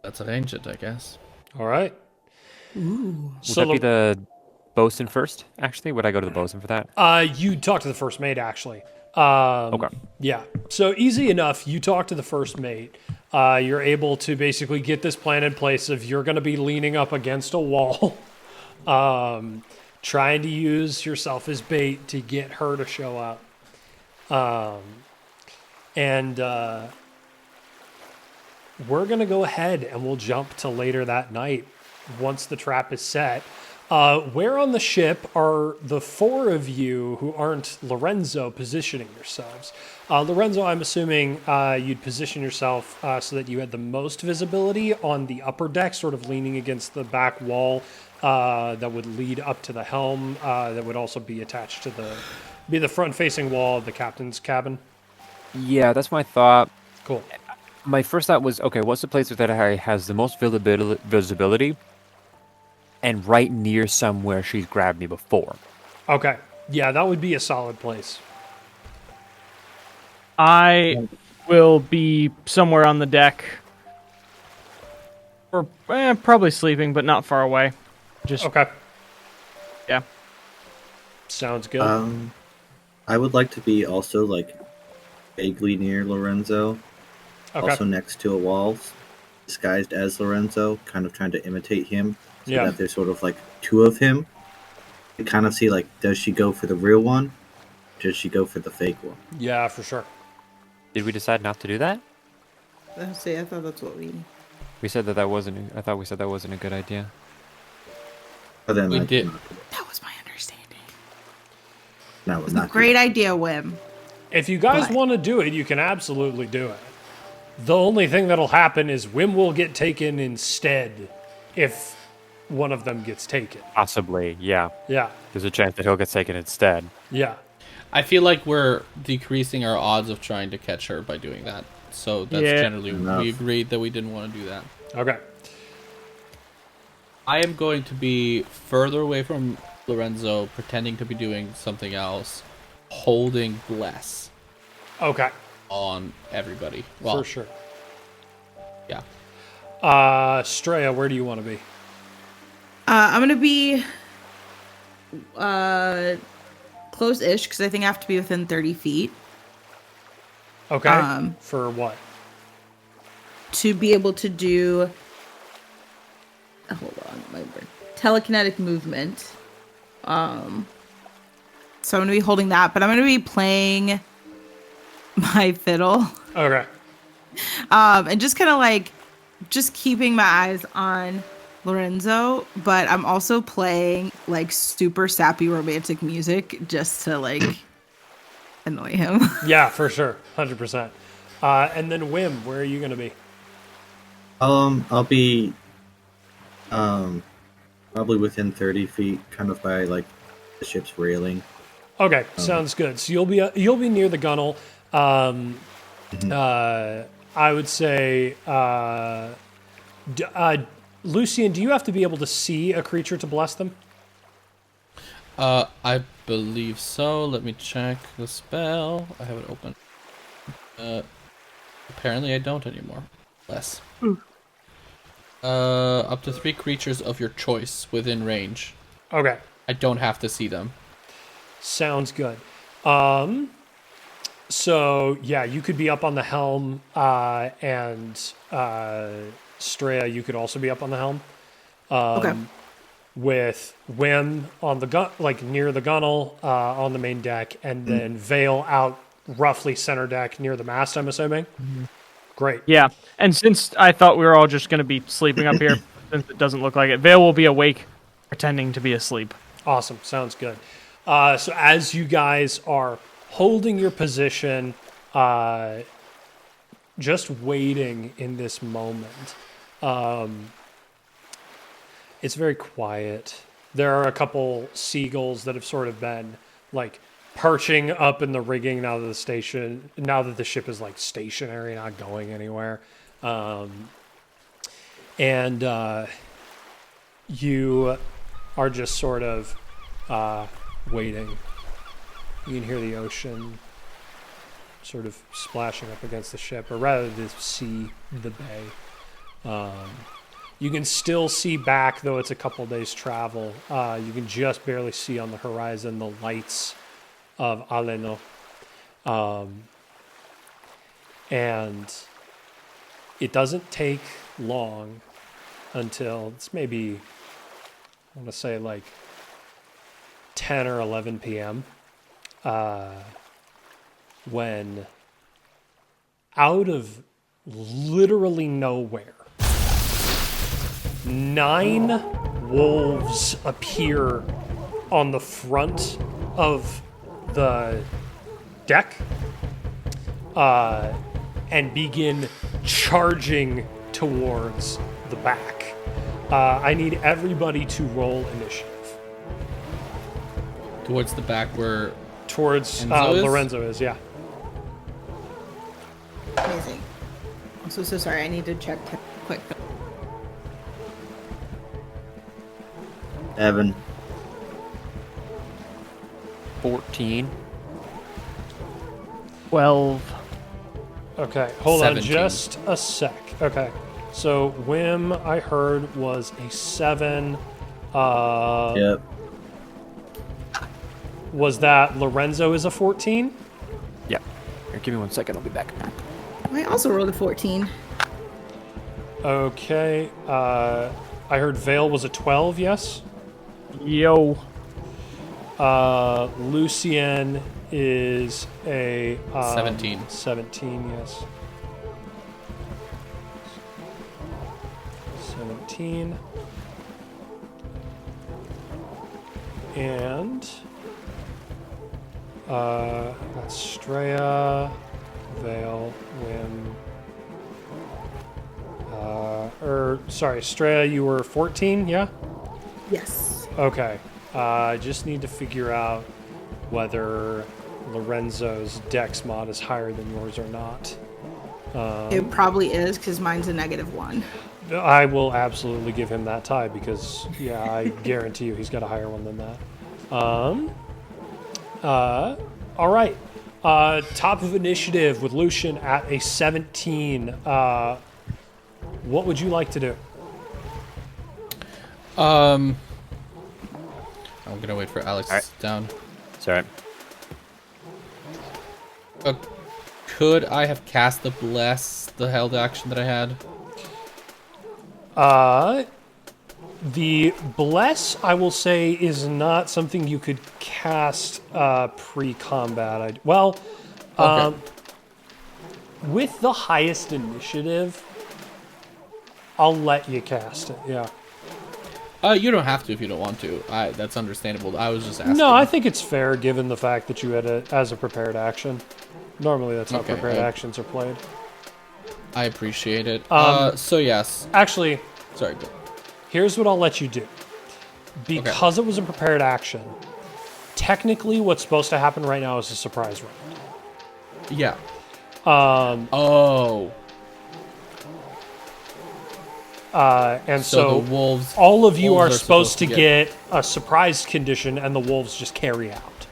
Let's arrange it, I guess. All right. Ooh. Would So that be the bosun first, actually? Would I go to the bosun for that? You talk to the first mate, actually. Okay. Yeah. So easy enough. You talk to the first mate. You're able to basically get this plan in place of you're going to be leaning up against a wall, trying to use yourself as bait to get her to show up. And we're going to go ahead and we'll jump to later that night once the trap is set. Where on the ship are the 4 of you who aren't Lorenzo positioning yourselves? Lorenzo, I'm assuming you'd position yourself so that you had the most visibility on the upper deck, sort of leaning against the back wall that would lead up to the helm, that would also be attached to the front-facing wall of the captain's cabin. Yeah, that's my thought. Cool. My first thought was, okay, what's the place that has the most visibility? And right near somewhere she's grabbed me before. Okay. Yeah, that would be a solid place. I will be somewhere on the deck. Or probably sleeping, but not far away. Just Okay. yeah. Sounds good. I would like to be also like vaguely near Lorenzo, Okay. also next to a wall, disguised as Lorenzo, kind of trying to imitate him, so Yeah. that there's sort of like two of him. To kind of see like, does she go for the real one? Does she go for the fake one? Yeah, for sure. Did we decide not to do that? Let's see, I thought that's what we. We said that wasn't. I thought we said that wasn't a good idea. But then We I did. That was my understanding. No, It was a not great idea, Wim. If you guys But- want to do it, you can absolutely do it. The only thing that'll happen is Wim will get taken instead if one of them gets taken. Possibly, yeah. Yeah. There's a chance that he'll get taken instead. Yeah. I feel like we're decreasing our odds of trying to catch her by doing that. So that's Yeah. generally Enough. we agreed that we didn't want to do that. Okay. I am going to be further away from Lorenzo, pretending to be doing something else, holding bless Okay. on everybody. Well, For sure. yeah. Straya, where do you want to be? I'm gonna be close-ish because I think I have to be within 30 feet Okay. For what? to be able to do. Hold on, my brain. Telekinetic movement. So I'm gonna be holding that, but I'm gonna be playing my fiddle. Okay. And just kind of like just keeping my eyes on Lorenzo, but I'm also playing like super sappy romantic music just to like annoy him. Yeah, for sure. 100%. And then Wim, where are you going to be? I'll be probably within 30 feet, kind of by like the ship's railing. Okay, sounds good. So you'll be near the gunnel. I would say, Lucian, do you have to be able to see a creature to bless them? I believe so. Let me check the spell. I have it open. Apparently I don't anymore. Less. Up to 3 creatures of your choice within range. Okay, I don't have to see them. sounds good. So yeah, you could be up on the helm, and Straya, you could also be up on the helm. Okay. With Wim on the gun, like near the gunnel, on the main deck, and then Vale out roughly center deck near the mast, I'm assuming. Great. Yeah, and since I thought we were all just going to be sleeping up here, since it doesn't look like it, Vale will be awake, pretending to be asleep. Awesome. Sounds good. So as you guys are holding your position, just waiting in this moment, it's very quiet. There are a couple seagulls that have sort of been like perching up in the rigging now that the ship is like stationary, not going anywhere. And you are just sort of waiting. You can hear the ocean sort of splashing up against the ship, or rather the sea, the bay. You can still see back, though it's a couple days travel. You can just barely see on the horizon the lights of Aleno. And it doesn't take long until it's maybe, I want to say like 10 or 11 p.m. When out of literally nowhere, 9 wolves appear on the front of the deck and begin charging towards the back. I need everybody to roll initiative. Towards the back where Towards Enzo is? Lorenzo is, yeah. Amazing. I'm so sorry. I need to check quick. Evan, 14. 12. Okay, hold on 17. just a sec. Okay, so Wim, I heard, was a 7. Yep. Was that Lorenzo is a 14? Yeah. Here, give me 1 second. I'll be back. I also rolled a 14. Okay. I heard Vale was a 12, yes? Yo. Lucien is a 17. 17, yes. 17. And that's Straya, Vale, Wim. Sorry, Straya, you were 14, yeah? Yes. Okay. I just need to figure out whether Lorenzo's dex mod is higher than yours or not. It probably is because mine's a -1. I will absolutely give him that tie because, yeah, I guarantee you he's got a higher one than that. All right. Top of initiative with Lucian at a 17. What would you like to do? I'm gonna wait for Alex to sit down. Sorry. Could I have cast the bless, the held action that I had? The bless, I will say, is not something you could cast pre-combat. Okay. With the highest initiative, I'll let you cast it. Yeah. You don't have to if you don't want to. That's understandable. I was just asking. No, I think it's fair given the fact that you had it as a prepared action. Normally, that's how Okay, prepared actions are played. I appreciate it. So yes. Actually, Sorry. Go. here's what I'll let you do. Because it was a prepared action, technically what's supposed to happen right now is a surprise round. Yeah. And so the wolves. all of you are wolves supposed to get a surprise condition, and the wolves just carry out.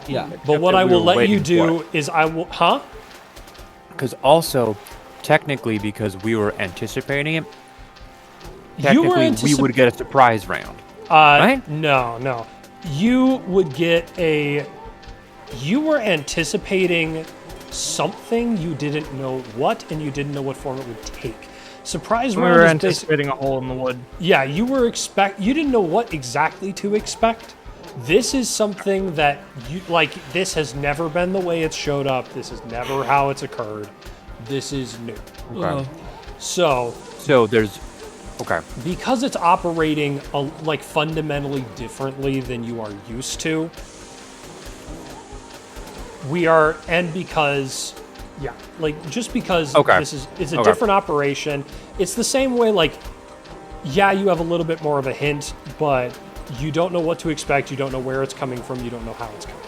Yeah. But what that I we will were let you waiting do for is I will... Huh? Because also, technically, because we were anticipating it, You were technically we would get a surprise round. right? No. You would get a... You were anticipating something, you didn't know what, and you didn't know what form it would take. Surprise We round were is anticipating a hole in the wood. Yeah, you didn't know what exactly to expect. This is something that this has never been the way it's showed up. This is never how it's occurred. This is new. Okay. So there's... Okay. because it's operating fundamentally differently than you are used to, because Okay. it's a Okay. different operation. It's the same way, you have a little bit more of a hint, but you don't know what to expect, you don't know where it's coming from, you don't know how it's coming.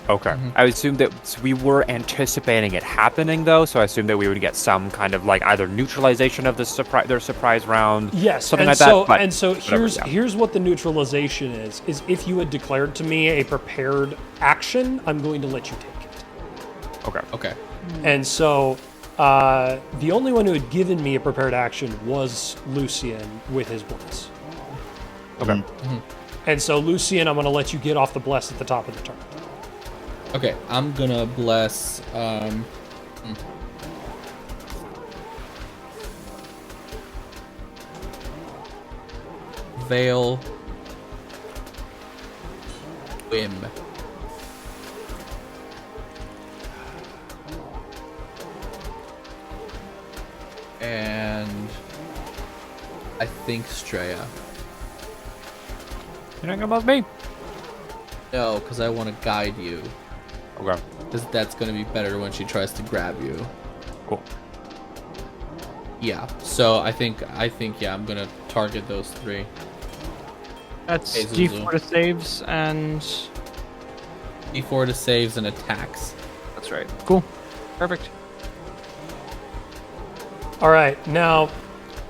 Okay. I assumed that we were anticipating it happening, though, so I assumed that we would get some kind of either neutralization of their surprise round, Yes, something and like so, that. But and so whatever, here's what the neutralization is if you had declared to me a prepared action, I'm going to let you take it. Okay. And so the only one who had given me a prepared action was Lucien with his bless. Okay. And so Lucien, I'm going to let you get off the bless at the top of the turn. Okay. I'm gonna bless. Veil. Whim. And I think Straya. You're not gonna buzz me? No, because I want to guide you. Okay. Because that's going to be better when she tries to grab you. Cool. Yeah. So I think yeah, I'm going to target those three. That's Hey, Zuzu. D4 to saves and... D4 to saves and attacks. That's right. Cool. Perfect. All right, now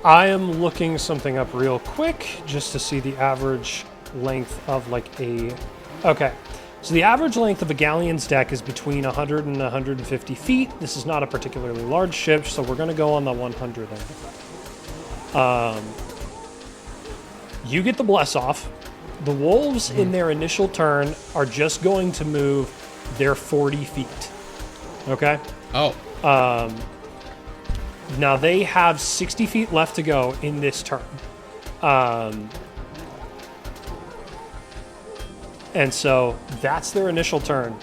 I am looking something up real quick just to see the average length of Okay, so the average length of a galleon's deck is between 100 and 150 feet. This is not a particularly large ship, so we're going to go on the 100 end. You get the bless off. The wolves in their initial turn are just going to move their 40 feet. Okay? Oh. Now they have 60 feet left to go in this turn. And so that's their initial turn.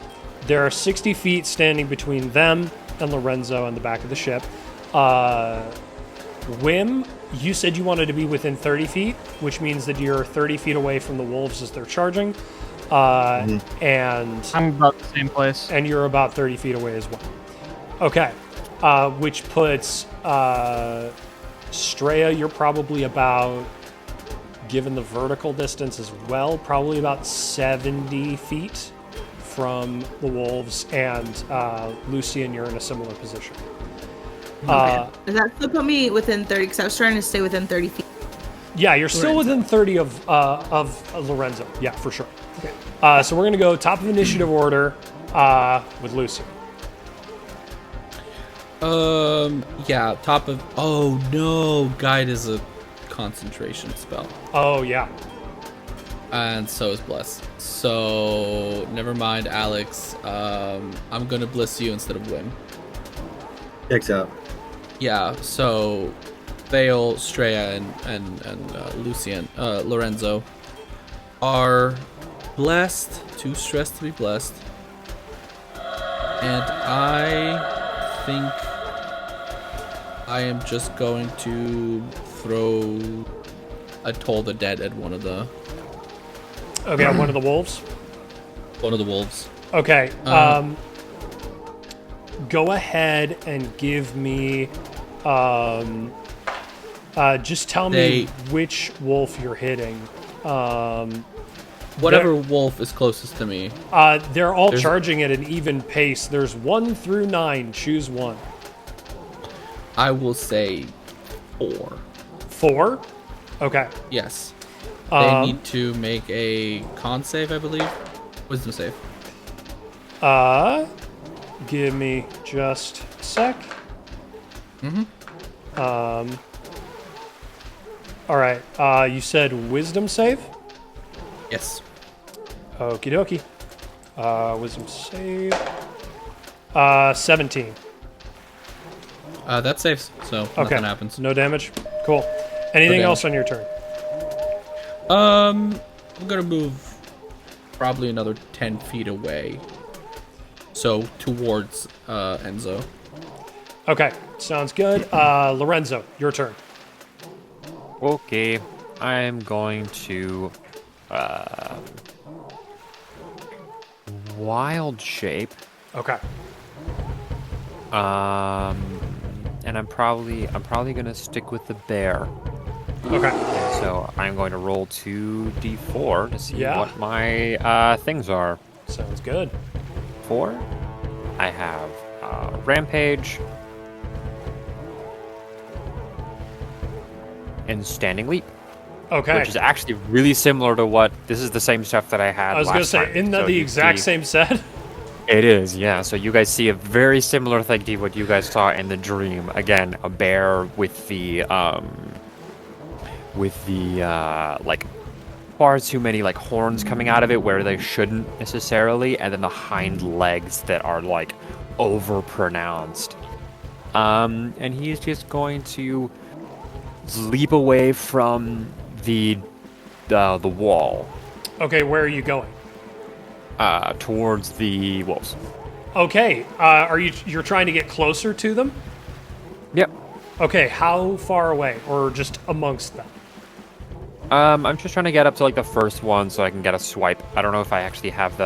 There are 60 feet standing between them and Lorenzo and the back of the ship. Wim, you said you wanted to be within 30 feet, which means that you're 30 feet away from the wolves as they're charging. And I'm about the same place. and you're about 30 feet away as well. Okay. Which puts Straya, you're probably about, given the vertical distance as well, probably about 70 feet from the wolves, and Lucian, you're in a similar position. Okay. Does that still put me within 30? Because I was trying to stay within 30 feet. Yeah, you're still Lorenzo. within 30 of Lorenzo. Yeah, for sure. Okay. So we're going to go top of initiative order with Lucian. Yeah, top of... Oh, no. Guide is a concentration spell. Oh, yeah. And so is Bless. So, never mind, Alex. I'm gonna Bliss you instead of Wim. Checks out. Yeah, so... Vale, Straya, and Lucian, Lorenzo are blessed, too stressed to be blessed. And I think I am just going to throw a Toll the Dead at one of the Okay, one of the wolves. wolves. Okay. Go ahead and give me. Just tell me which wolf you're hitting. Whatever wolf is closest to me. They're all charging at an even pace. There's 1 through 9. Choose one. I will say 4. 4? Okay. Yes. They need to make a con save, I believe. Wisdom save. Give me just a sec. All right. You said wisdom save? Yes. Okie dokie. Wisdom save. 17. That saves, so Okay. nothing happens. No damage. Cool. Anything else on your turn? I'm gonna move probably another 10 feet away. So towards Enzo. Okay. Sounds good. Lorenzo, your turn. Okay, I'm going to wild shape. Okay. And I'm probably gonna stick with the bear. Okay. And so I'm going to roll 2d4 to see Yeah. what my things are. Sounds good. 4. I have rampage and standing leap. Okay. Which is actually really similar to what this is the same stuff that I had. I was going to last say, time. isn't that So the you exact see- same set? It is, yeah. So you guys see a very similar thing to what you guys saw in the dream. Again, a bear with the like far too many like horns coming out of it where they shouldn't necessarily, and then the hind legs that are like over pronounced. And he's just going to leap away from the wall Okay, where are you going? towards the wolves. Okay. You're trying to get closer to them? Yep. Okay, how far away? Or just amongst them? I'm just trying to get up to like the first one so I can get a swipe. I don't know if I actually have the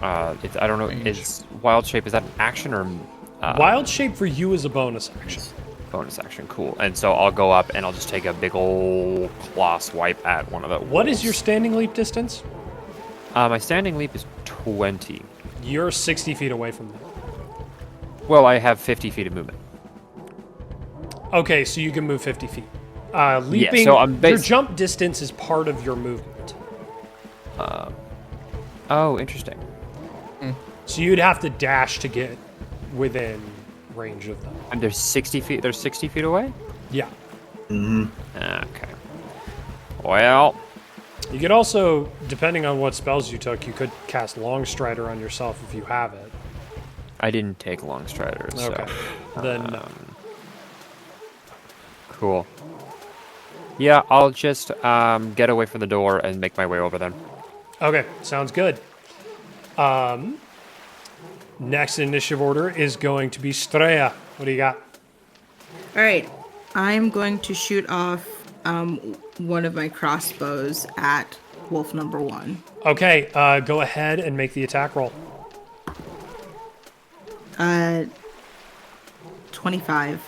I don't know. Is wild shape, is that an action or Wild shape for you is a bonus action. bonus action? Cool. And so I'll go up and I'll just take a big ol' claw swipe at one of the What is wolves. your standing leap distance? My standing leap is 20. You're 60 feet away from them. Well, I have 50 feet of movement. Okay, so you can move 50 feet. Leaping, so I'm your jump distance is part of your movement. Oh, interesting. So you'd have to dash to get within range of them. And they're 60 feet. They're 60 feet away. Yeah. Okay. Well, You could also, depending on what spells you took, you could cast Long Strider on yourself if you have it. I didn't take Long Striders. Okay. So, Then no. cool. Yeah, I'll just get away from the door and make my way over then. Okay, sounds good. Next in initiative order is going to be Straya. What do you got? All right. I'm going to shoot off one of my crossbows at wolf number 1. Okay, go ahead and make the attack roll. 25.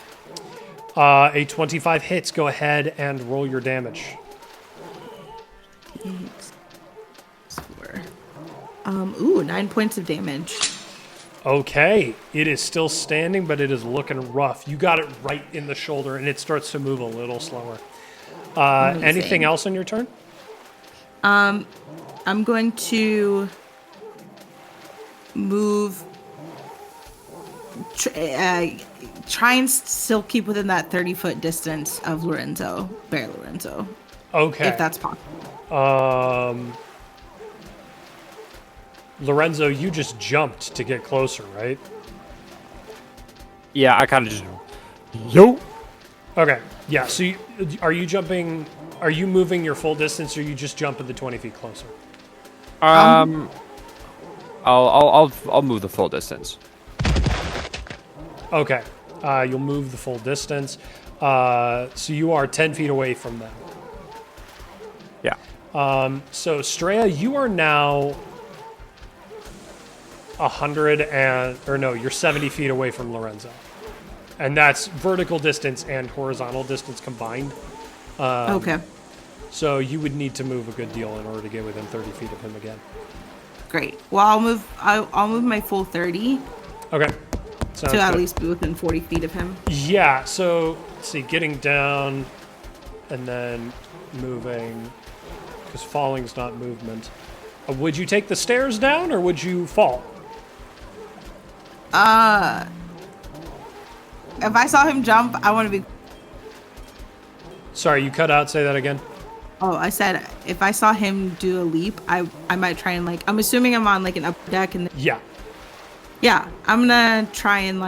A 25 hits. Go ahead and roll your damage. 8, 4. 9 points of damage. Okay, it is still standing, but it is looking rough. You got it right in the shoulder, and it starts to move a little slower. Anything else on your turn? I'm going to move. Try and still keep within that 30-foot distance of Lorenzo, Bear Lorenzo. Okay. If that's possible. Lorenzo, you just jumped to get closer, right? Yeah, I kind of just... Yo! Okay. Yeah, so are you jumping... Are you moving your full distance, or you just jumping the 20 feet closer? I'll move the full distance. Okay. You'll move the full distance. So you are 10 feet away from them. Yeah. So Straya, you are now you're 70 feet away from Lorenzo. And that's vertical distance and horizontal distance combined. Okay. So you would need to move a good deal in order to get within 30 feet of him again. Great. Well, I'll move my full 30 Okay. Sounds to at good. least be within 40 feet of him. Yeah, so let's see, getting down and then moving, because falling's not movement. Would you take the stairs down, or would you fall? If I saw him jump, I want to be. Sorry, you cut out. Say that again. Oh, I said if I saw him do a leap, I might try and I'm assuming I'm on an upper deck and Yeah. yeah, I'm gonna try and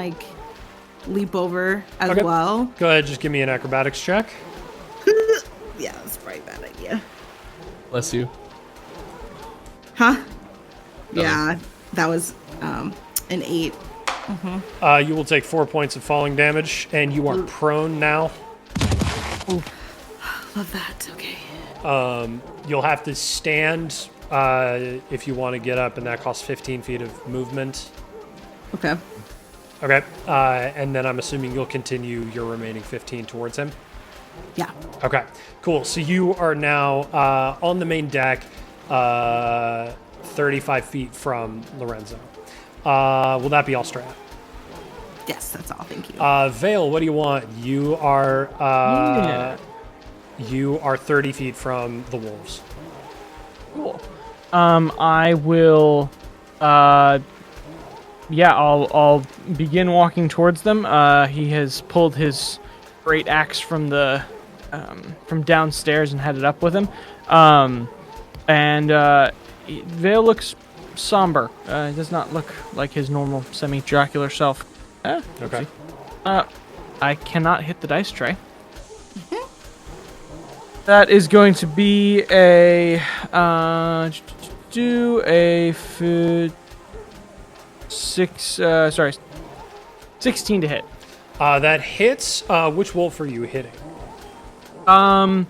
leap over as Okay. well. Go ahead, just give me an acrobatics check. Yeah, that's probably a bad idea. Bless you. Huh? Yeah, that was an 8. You will take 4 points of falling damage, and you are prone now. Love that. Okay. You'll have to stand if you want to get up, and that costs 15 feet of movement. Okay. Okay, and then I'm assuming you'll continue your remaining 15 towards him. Yeah. Okay, cool. So you are now on the main deck, 35 feet from Lorenzo. Will that be all straight? Yes, that's all. Thank you. Vale, what do you want? You are Yeah. you are 30 feet from the wolves. Cool. I will. I'll begin walking towards them. He has pulled his great axe from from downstairs and headed up with him. Vale looks somber. He does not look like his normal semi-Dracula self. Okay. I cannot hit the dice tray. That is going to be a 16 to hit. That hits. Which wolf are you hitting? I'll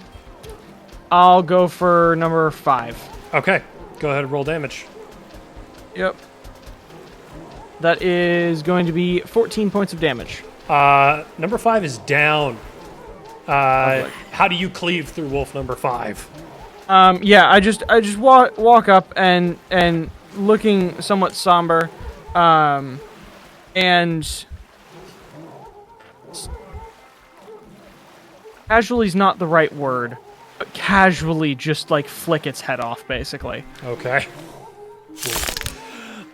go for number 5. Okay, go ahead and roll damage. Yep. That is going to be 14 points of damage. Number 5 is down. How do you cleave through wolf number 5? I just walk up and looking somewhat somber, and casually is not the right word, but casually just flick its head off, basically. Okay.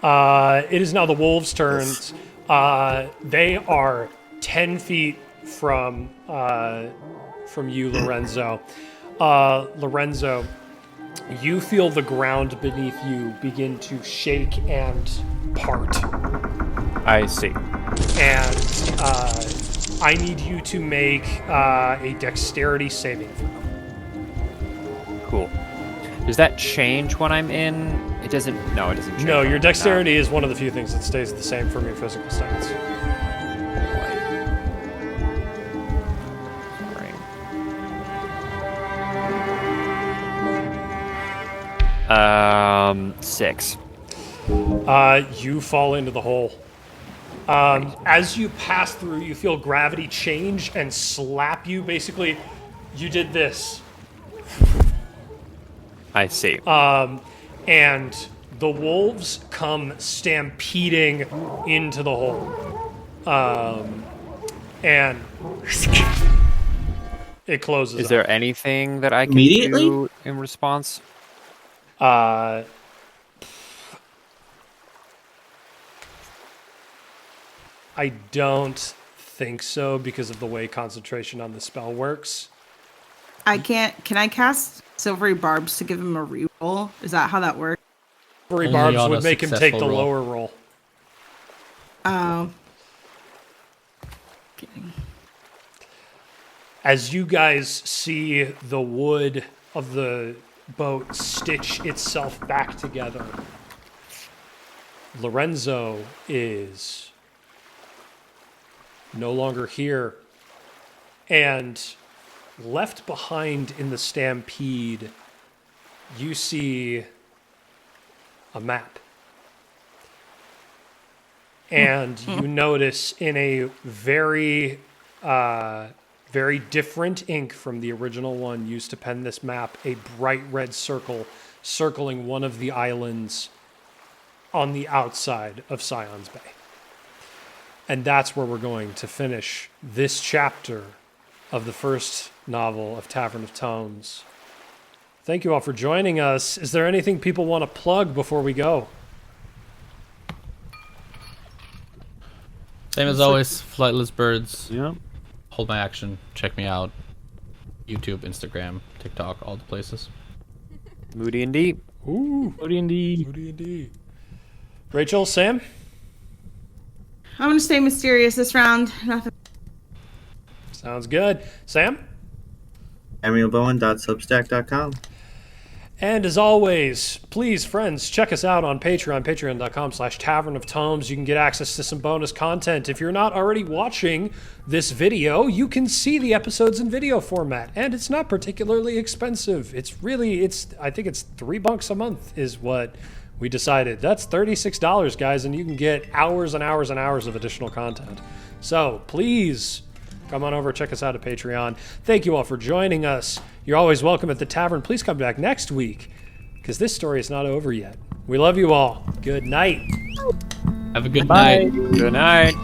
It is now the wolves' turns. They are 10 feet from you, Lorenzo. Lorenzo, you feel the ground beneath you begin to shake and part. I see. And I need you to make a dexterity saving throw. Cool. Does that change when I'm in? It doesn't. No, it doesn't change. No, when your I'm dexterity is one of the few things that stays the same from your physical stats. Right. 6. You fall into the hole. As you pass through, you feel gravity change and slap you. Basically, you did this. I see. And the wolves come stampeding into the hole. And it closes Is up. there anything that I can Immediately? do in response? I don't think so because of the way concentration on the spell works. I can't. Can I cast Silvery Barbs to give him a reroll? Is that how that works? Silvery Only Barbs on a would make him take the successful roll. lower roll. Oh. As you guys see the wood of the boat stitch itself back together, Lorenzo is no longer here. And left behind in the stampede, you see a map. And you notice in a very different ink from the original one used to pen this map, a bright red circle circling one of the islands on the outside of Scion's Bay. And that's where we're going to finish this chapter of the first novel of Tavern of Tomes. Thank you all for joining us. Is there anything people want to plug before we go? Same as always, Flightless Birds. Yeah. Hold my action. Check me out. YouTube, Instagram, TikTok, all the places. Moody and deep. Ooh, D&D. D&D. Rachel, Sam? I'm gonna stay mysterious this round. Nothing. Sounds good. Sam? EmilBowen.substack.com. And as always, please, friends, check us out on Patreon, patreon.com/Tavern of Tomes. You can get access to some bonus content. If you're not already watching this video, you can see the episodes in video format, and it's not particularly expensive. I think it's $3 a month is what we decided. That's $36, guys, and you can get hours and hours and hours of additional content. So please come on over, check us out at Patreon. Thank you all for joining us. You're always welcome at the tavern. Please come back next week, because this story is not over yet. We love you all. Good night. Have a good Bye. night. Good night.